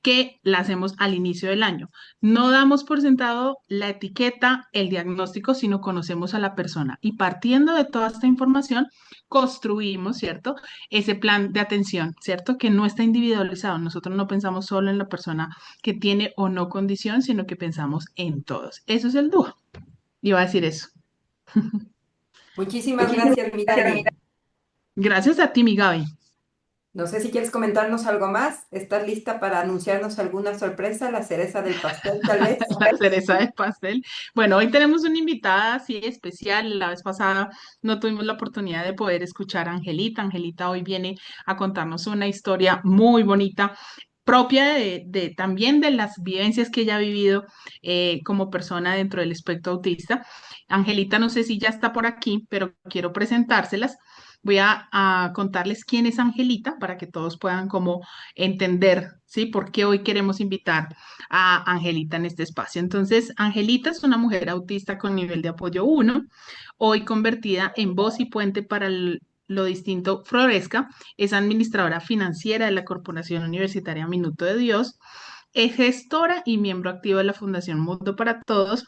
que la hacemos al inicio del año. No damos por sentado la etiqueta, el diagnóstico, sino conocemos a la persona. Y partiendo de toda esta información, construimos, ¿cierto? Ese plan de atención, ¿cierto? Que no está individualizado. Nosotros no pensamos solo en la persona que tiene o no condición, sino que pensamos en todos. Eso es el dúo. Iba a decir eso. Muchísimas gracias, mi Dani. Gracias a ti, mi Gaby. No sé si quieres comentarnos algo más. ¿Estás lista para anunciarnos alguna sorpresa, la cereza del pastel, tal vez? La cereza del pastel. Bueno, hoy tenemos una invitada así especial. La vez pasada no tuvimos la oportunidad de poder escuchar a Angelita. Angelita hoy viene a contarnos una historia muy bonita, propia también de las vivencias que ella ha vivido como persona dentro del espectro autista. Angelita, no sé si ya está por aquí, pero quiero presentárselas. Voy a contarles quién es Angelita para que todos puedan como entender, ¿sí? Por qué hoy queremos invitar a Angelita en este espacio. Entonces, Angelita es una mujer autista con nivel de apoyo 1, hoy convertida en voz y puente para lo distinto Floresca, es administradora financiera de la Corporación Universitaria Minuto de Dios, es gestora y miembro activo de la Fundación Mundo para Todos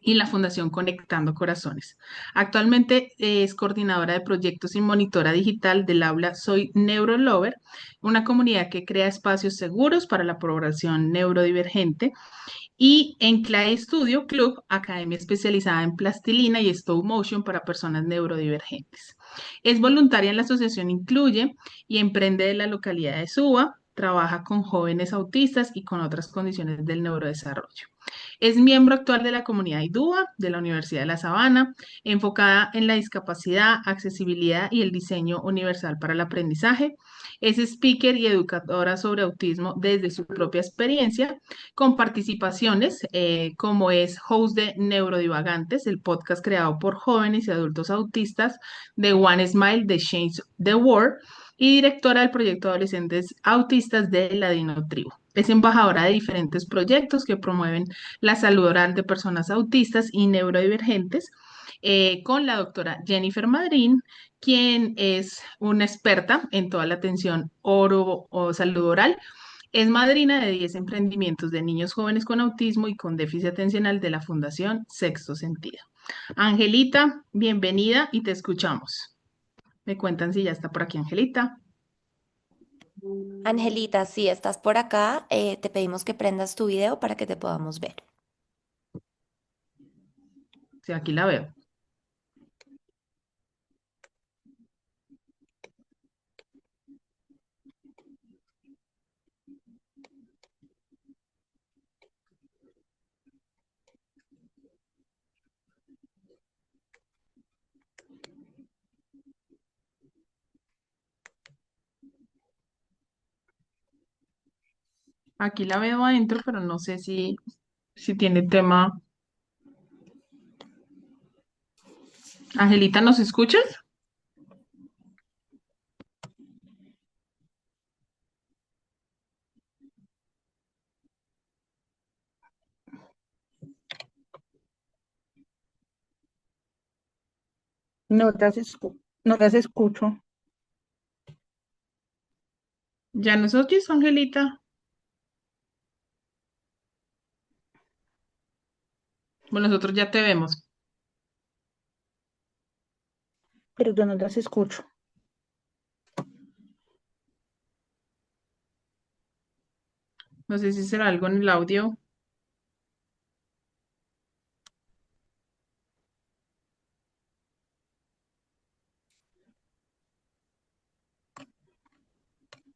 y la Fundación Conectando Corazones. Actualmente es coordinadora de proyectos y monitora digital del aula Soy Neurolover, una comunidad que crea espacios seguros para la población neurodivergente, y en Clay Studio Club, academia especializada en plastilina y stop motion para personas neurodivergentes. Es voluntaria en la asociación Incluye y emprende de la localidad de Suba. Trabaja con jóvenes autistas y con otras condiciones del neurodesarrollo. Es miembro actual de la comunidad IDUA de la Universidad de La Sabana, enfocada en la discapacidad, accesibilidad y el diseño universal para el aprendizaje. Es speaker y educadora sobre autismo desde su propia experiencia, con participaciones como es host de Neurodivagantes, el podcast creado por jóvenes y adultos autistas de One Smile de Change the World, y directora del proyecto Adolescentes Autistas de Ladino Tribu. Es embajadora de diferentes proyectos que promueven la salud oral de personas autistas y neurodivergentes, con la doctora Jennifer Madrín, quien es una experta en toda la atención oro o salud oral. Es madrina de 10 emprendimientos de niños jóvenes con autismo y con déficit atencional de la Fundación Sexto Sentido. Angelita, bienvenida y te escuchamos. Me cuentan si ya está por aquí Angelita. Angelita, si estás por acá, te pedimos que prendas tu video para que te podamos ver. Sí, aquí la veo. Aquí la veo adentro, pero no sé si tiene tema. Angelita, ¿nos escuchas? No las escucho. ¿Ya nos oyes, Angelita? Bueno, nosotros ya te vemos. Pero yo no las escucho. No sé si será algo en el audio.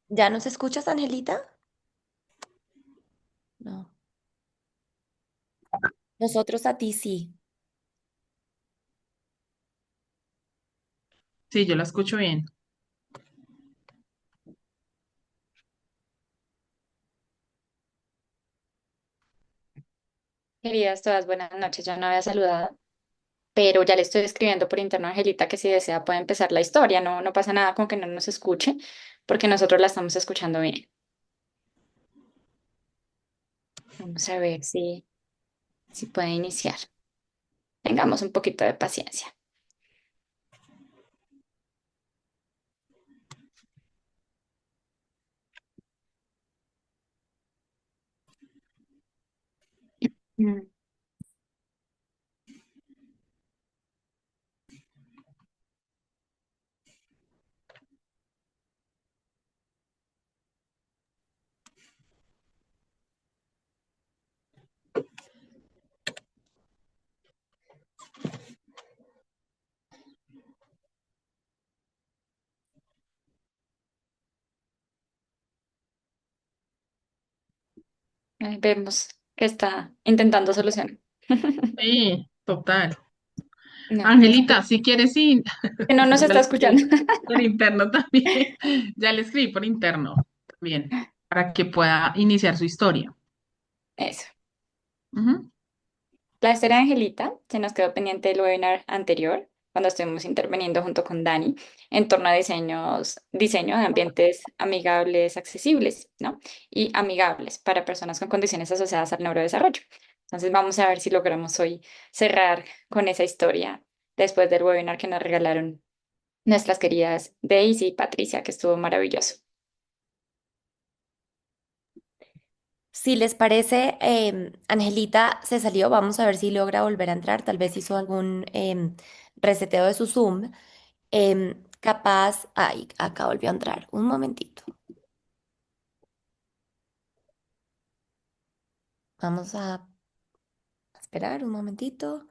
¿Ya nos escuchas, Angelita? No. Nosotros a ti sí. Sí, yo la escucho bien. Queridas todas, buenas noches. Ya no había saludado, pero ya le estoy escribiendo por interno a Angelita que si desea puede empezar la historia. No, no pasa nada con que no nos escuche, porque nosotros la estamos escuchando bien. Vamos a ver si puede iniciar. Tengamos un poquito de paciencia. Mm. Vemos que está intentando solucionar. Sí, total. No, Angelita, si quieres, sí, que no nos ya está le escuchando. escribí por interno también. Ya le escribí por interno también, para que pueda iniciar su historia. Eso. Ujú. La historia de Angelita se nos quedó pendiente del webinar anterior, cuando estuvimos interviniendo junto con Dani en torno a diseño de ambientes amigables, accesibles, ¿no? Y amigables para personas con condiciones asociadas al neurodesarrollo. Entonces vamos a ver si logramos hoy cerrar con esa historia después del webinar que nos regalaron nuestras queridas Daisy y Patricia, que estuvo maravilloso. Si les parece, Angelita se salió, vamos a ver si logra volver a entrar, tal vez hizo algún reseteo de su Zoom. Capaz, ay, acá volvió a entrar, un momentito. Vamos a esperar un momentito.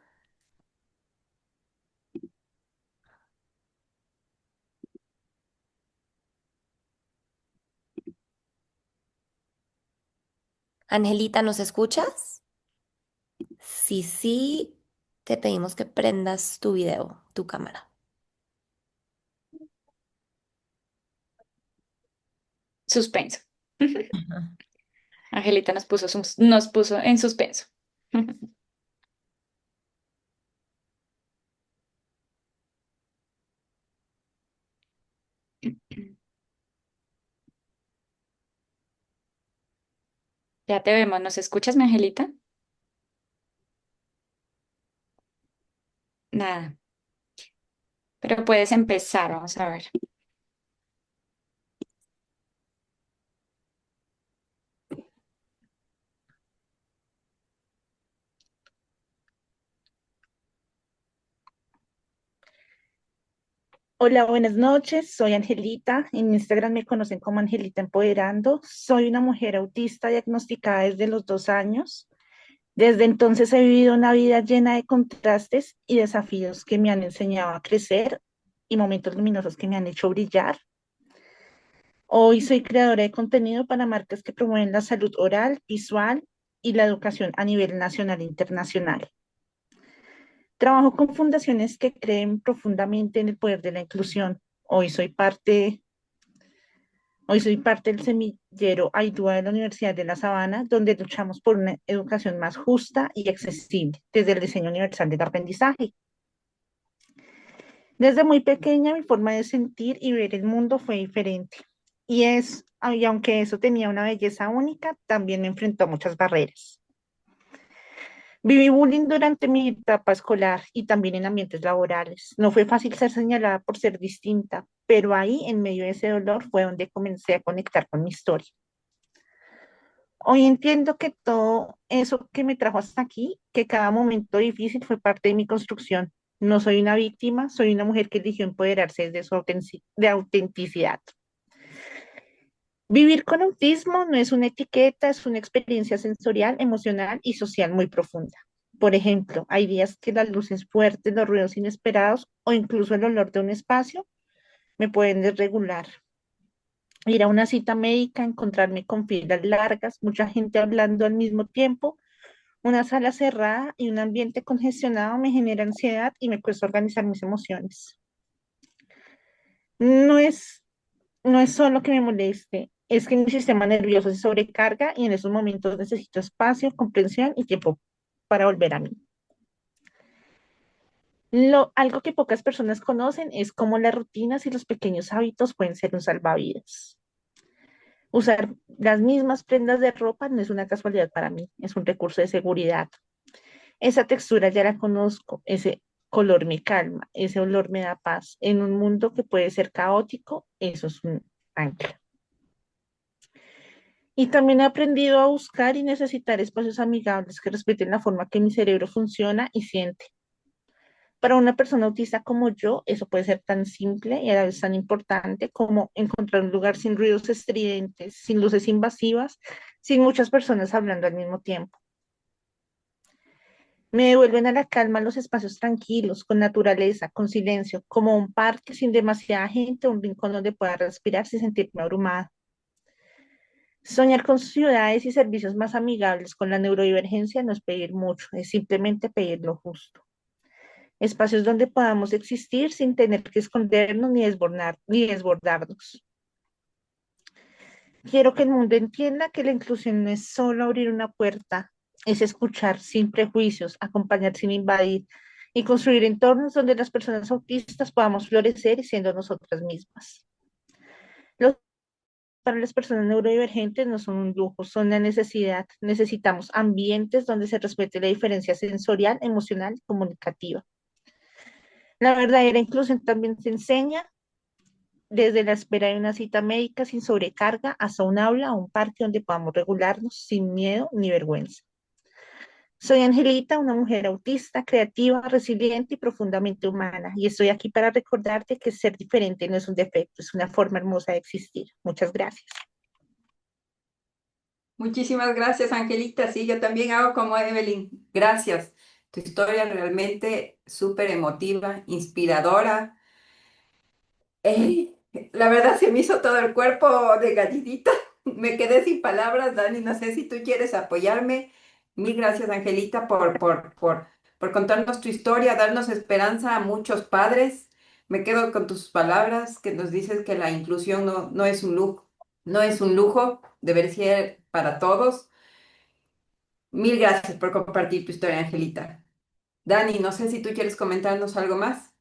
Angelita, ¿nos escuchas? Sí, sí, te pedimos que prendas tu video, tu cámara. Suspenso. Ajá. Angelita nos puso en suspenso. Ya te vemos, ¿nos escuchas, mi Angelita? Nada, pero puedes empezar, vamos a ver. Hola, buenas noches. Soy Angelita. En Instagram me conocen como Angelita Empoderando. Soy una mujer autista diagnosticada desde los 2 años. Desde entonces he vivido una vida llena de contrastes y desafíos que me han enseñado a crecer y momentos luminosos que me han hecho brillar. Hoy soy creadora de contenido para marcas que promueven la salud oral, visual y la educación a nivel nacional e internacional. Trabajo con fundaciones que creen profundamente en el poder de la inclusión. Hoy soy parte del semillero Aidúa de la Universidad de La Sabana, donde luchamos por una educación más justa y accesible desde el diseño universal del aprendizaje. Desde muy pequeña mi forma de sentir y ver el mundo fue diferente. Y aunque eso tenía una belleza única, también me enfrentó a muchas barreras. Viví bullying durante mi etapa escolar y también en ambientes laborales. No fue fácil ser señalada por ser distinta, pero ahí, en medio de ese dolor, fue donde comencé a conectar con mi historia. Hoy entiendo que todo eso que me trajo hasta aquí, que cada momento difícil fue parte de mi construcción. No soy una víctima, soy una mujer que eligió empoderarse de de autenticidad. Vivir con autismo no es una etiqueta, es una experiencia sensorial, emocional y social muy profunda. Por ejemplo, hay días que las luces fuertes, los ruidos inesperados o incluso el olor de un espacio me pueden desregular. Ir a una cita médica, encontrarme con filas largas, mucha gente hablando al mismo tiempo, una sala cerrada y un ambiente congestionado me genera ansiedad y me cuesta organizar mis emociones. No es, no es solo que me moleste, es que mi sistema nervioso se sobrecarga y en esos momentos necesito espacio, comprensión y tiempo para volver a mí. Algo que pocas personas conocen es cómo las rutinas y los pequeños hábitos pueden ser un salvavidas. Usar las mismas prendas de ropa no es una casualidad para mí, es un recurso de seguridad. Esa textura ya la conozco, ese color me calma, ese olor me da paz. En un mundo que puede ser caótico, eso es un ancla. Y también he aprendido a buscar y necesitar espacios amigables que respeten la forma que mi cerebro funciona y siente. Para una persona autista como yo, eso puede ser tan simple y a la vez tan importante como encontrar un lugar sin ruidos estridentes, sin luces invasivas, sin muchas personas hablando al mismo tiempo. Me devuelven a la calma los espacios tranquilos, con naturaleza, con silencio, como un parque sin demasiada gente, un rincón donde pueda respirar sin sentirme abrumada. Soñar con ciudades y servicios más amigables con la neurodivergencia no es pedir mucho, es simplemente pedir lo justo. Espacios donde podamos existir sin tener que escondernos ni desbordarnos. Quiero que el mundo entienda que la inclusión no es solo abrir una puerta, es escuchar sin prejuicios, acompañar sin invadir y construir entornos donde las personas autistas podamos florecer y siendo nosotras mismas. Los para las personas neurodivergentes no son un lujo, son una necesidad. Necesitamos ambientes donde se respete la diferencia sensorial, emocional y comunicativa. La verdadera inclusión también se enseña desde la espera de una cita médica sin sobrecarga hasta un aula o un parque donde podamos regularnos sin miedo ni vergüenza. Soy Angelita, una mujer autista, creativa, resiliente y profundamente humana, y estoy aquí para recordarte que ser diferente no es un defecto, es una forma hermosa de existir. Muchas gracias. Muchísimas gracias, Angelita. Sí, yo también hago como Evelyn. Gracias. Tu historia realmente súper emotiva, inspiradora. La verdad se me hizo todo el cuerpo de gallinita. Me quedé sin palabras, Dani. No sé si tú quieres apoyarme. Mil gracias, Angelita, por contarnos tu historia, darnos esperanza a muchos padres. Me quedo con tus palabras que nos dices que la inclusión no es un lujo, no es un lujo, debería ser para todos. Mil gracias por compartir tu historia, Angelita. Dani, no sé si tú quieres comentarnos algo más.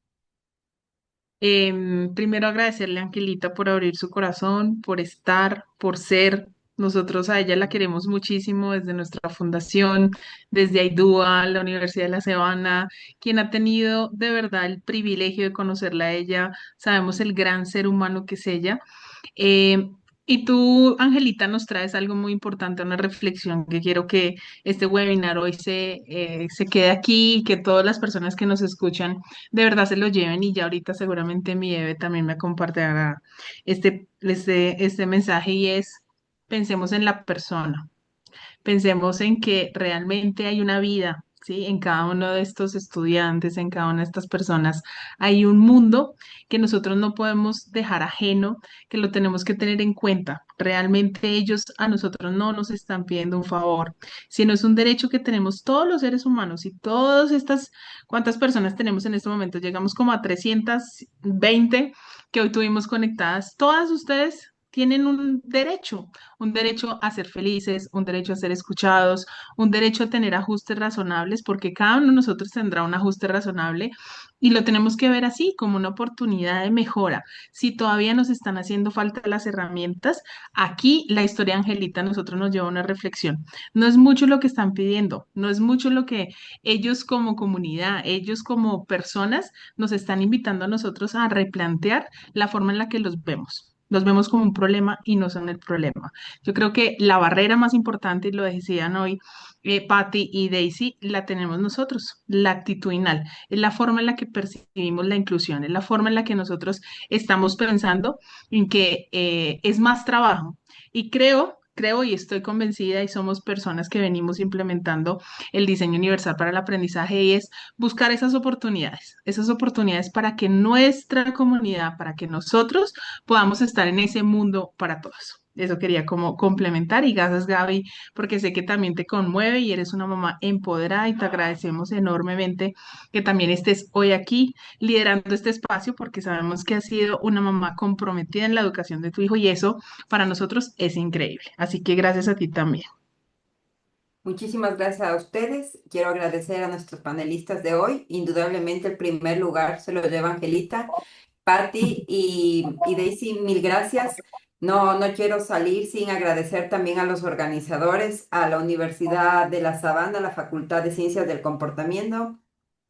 Primero agradecerle a Angelita por abrir su corazón, por estar, por ser. Nosotros a ella la queremos muchísimo desde nuestra fundación, desde Aidúa, la Universidad de La Sabana, quien ha tenido de verdad el privilegio de conocerla a ella. Sabemos el gran ser humano que es ella. Eh, y tú, Angelita, nos traes algo muy importante, una reflexión que quiero que este webinar hoy se quede aquí y que todas las personas que nos escuchan de verdad se lo lleven y ya ahorita seguramente mi Eve también me compartirá este mensaje y es, pensemos en la persona. Pensemos en que realmente hay una vida, ¿sí? En cada uno de estos estudiantes, en cada una de estas personas, hay un mundo que nosotros no podemos dejar ajeno, que lo tenemos que tener en cuenta. Realmente ellos a nosotros no nos están pidiendo un favor, sino es un derecho que tenemos todos los seres humanos y todas estas, ¿cuántas personas tenemos en este momento? Llegamos como a 320 que hoy tuvimos conectadas. Todas ustedes tienen un derecho a ser felices, un derecho a ser escuchados, un derecho a tener ajustes razonables, porque cada uno de nosotros tendrá un ajuste razonable y lo tenemos que ver así, como una oportunidad de mejora. Si todavía nos están haciendo falta las herramientas, aquí la historia de Angelita a nosotros nos lleva a una reflexión. No es mucho lo que están pidiendo, no es mucho lo que ellos como comunidad, ellos como personas nos están invitando a nosotros a replantear la forma en la que los vemos. Los vemos como un problema y no son el problema. Yo creo que la barrera más importante, y lo decían hoy Patty y Daisy, la tenemos nosotros, la actitudinal. Es la forma en la que percibimos la inclusión, es la forma en la que nosotros estamos pensando en que es más trabajo. Y creo y estoy convencida y somos personas que venimos implementando el diseño universal para el aprendizaje y es buscar esas oportunidades para que nuestra comunidad, para que nosotros podamos estar en ese mundo para todos. Eso quería como complementar y gracias Gaby, porque sé que también te conmueve y eres una mamá empoderada y te agradecemos enormemente que también estés hoy aquí liderando este espacio porque sabemos que has sido una mamá comprometida en la educación de tu hijo y eso para nosotros es increíble. Así que gracias a ti también. Muchísimas gracias a ustedes. Quiero agradecer a nuestros panelistas de hoy. Indudablemente el primer lugar se lo lleva Angelita, Patti y Daisy. Mil gracias. No quiero salir sin agradecer también a los organizadores, a la Universidad de La Sabana, la Facultad de Ciencias del Comportamiento,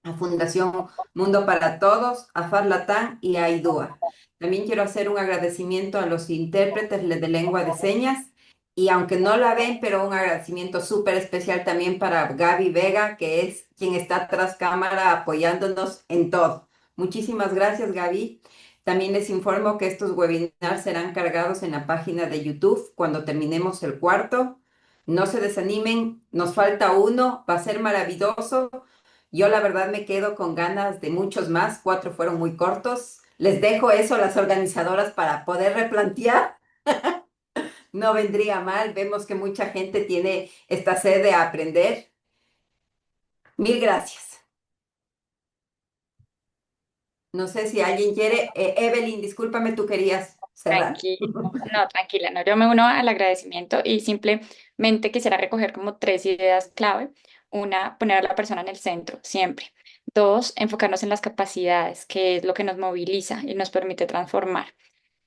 a Fundación Mundo para Todos, a Farlatán y a Aidúa. También quiero hacer un agradecimiento a los intérpretes de lengua de señas y aunque no la ven, pero un agradecimiento súper especial también para Gaby Vega, que es quien está tras cámara apoyándonos en todo. Muchísimas gracias, Gaby. También les informo que estos webinars serán cargados en la página de YouTube cuando terminemos el cuarto. No se desanimen, nos falta uno, va a ser maravilloso. Yo la verdad me quedo con ganas de muchos más, 4 fueron muy cortos. Les dejo eso a las organizadoras para poder replantear. No vendría mal, vemos que mucha gente tiene esta sed de aprender. Mil gracias. No sé si alguien quiere. Evelyn, discúlpame, tú querías cerrar. Tranquila, no, tranquila, no, yo me uno al agradecimiento y simplemente quisiera recoger como tres ideas clave. Una, poner a la persona en el centro, siempre. Dos, enfocarnos en las capacidades, que es lo que nos moviliza y nos permite transformar.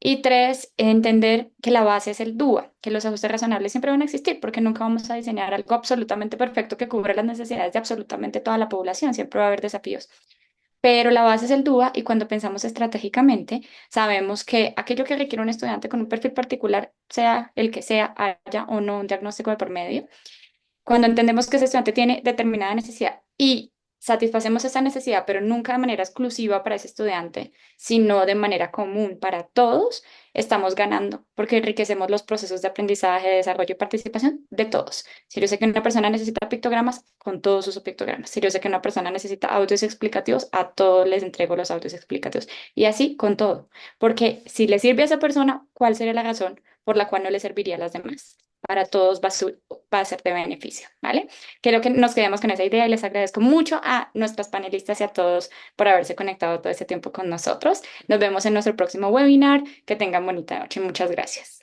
Y tres, entender que la base es el DUA, que los ajustes razonables siempre van a existir, porque nunca vamos a diseñar algo absolutamente perfecto que cubra las necesidades de absolutamente toda la población, siempre va a haber desafíos. Pero la base es el DUA y cuando pensamos estratégicamente, sabemos que aquello que requiere un estudiante con un perfil particular, sea el que sea, haya o no un diagnóstico de por medio, cuando entendemos que ese estudiante tiene determinada necesidad y satisfacemos esa necesidad, pero nunca de manera exclusiva para ese estudiante, sino de manera común para todos, estamos ganando, porque enriquecemos los procesos de aprendizaje, de desarrollo y participación de todos. Si yo sé que una persona necesita pictogramas, con todos sus pictogramas. Si yo sé que una persona necesita audios explicativos, a todos les entrego los audios explicativos. Y así con todo. Porque si le sirve a esa persona, ¿cuál sería la razón por la cual no le serviría a las demás? Para todos va a ser de beneficio, ¿vale? Creo que nos quedemos con esa idea y les agradezco mucho a nuestras panelistas y a todos por haberse conectado todo este tiempo con nosotros. Nos vemos en nuestro próximo webinar. Que tengan bonita noche. Muchas gracias.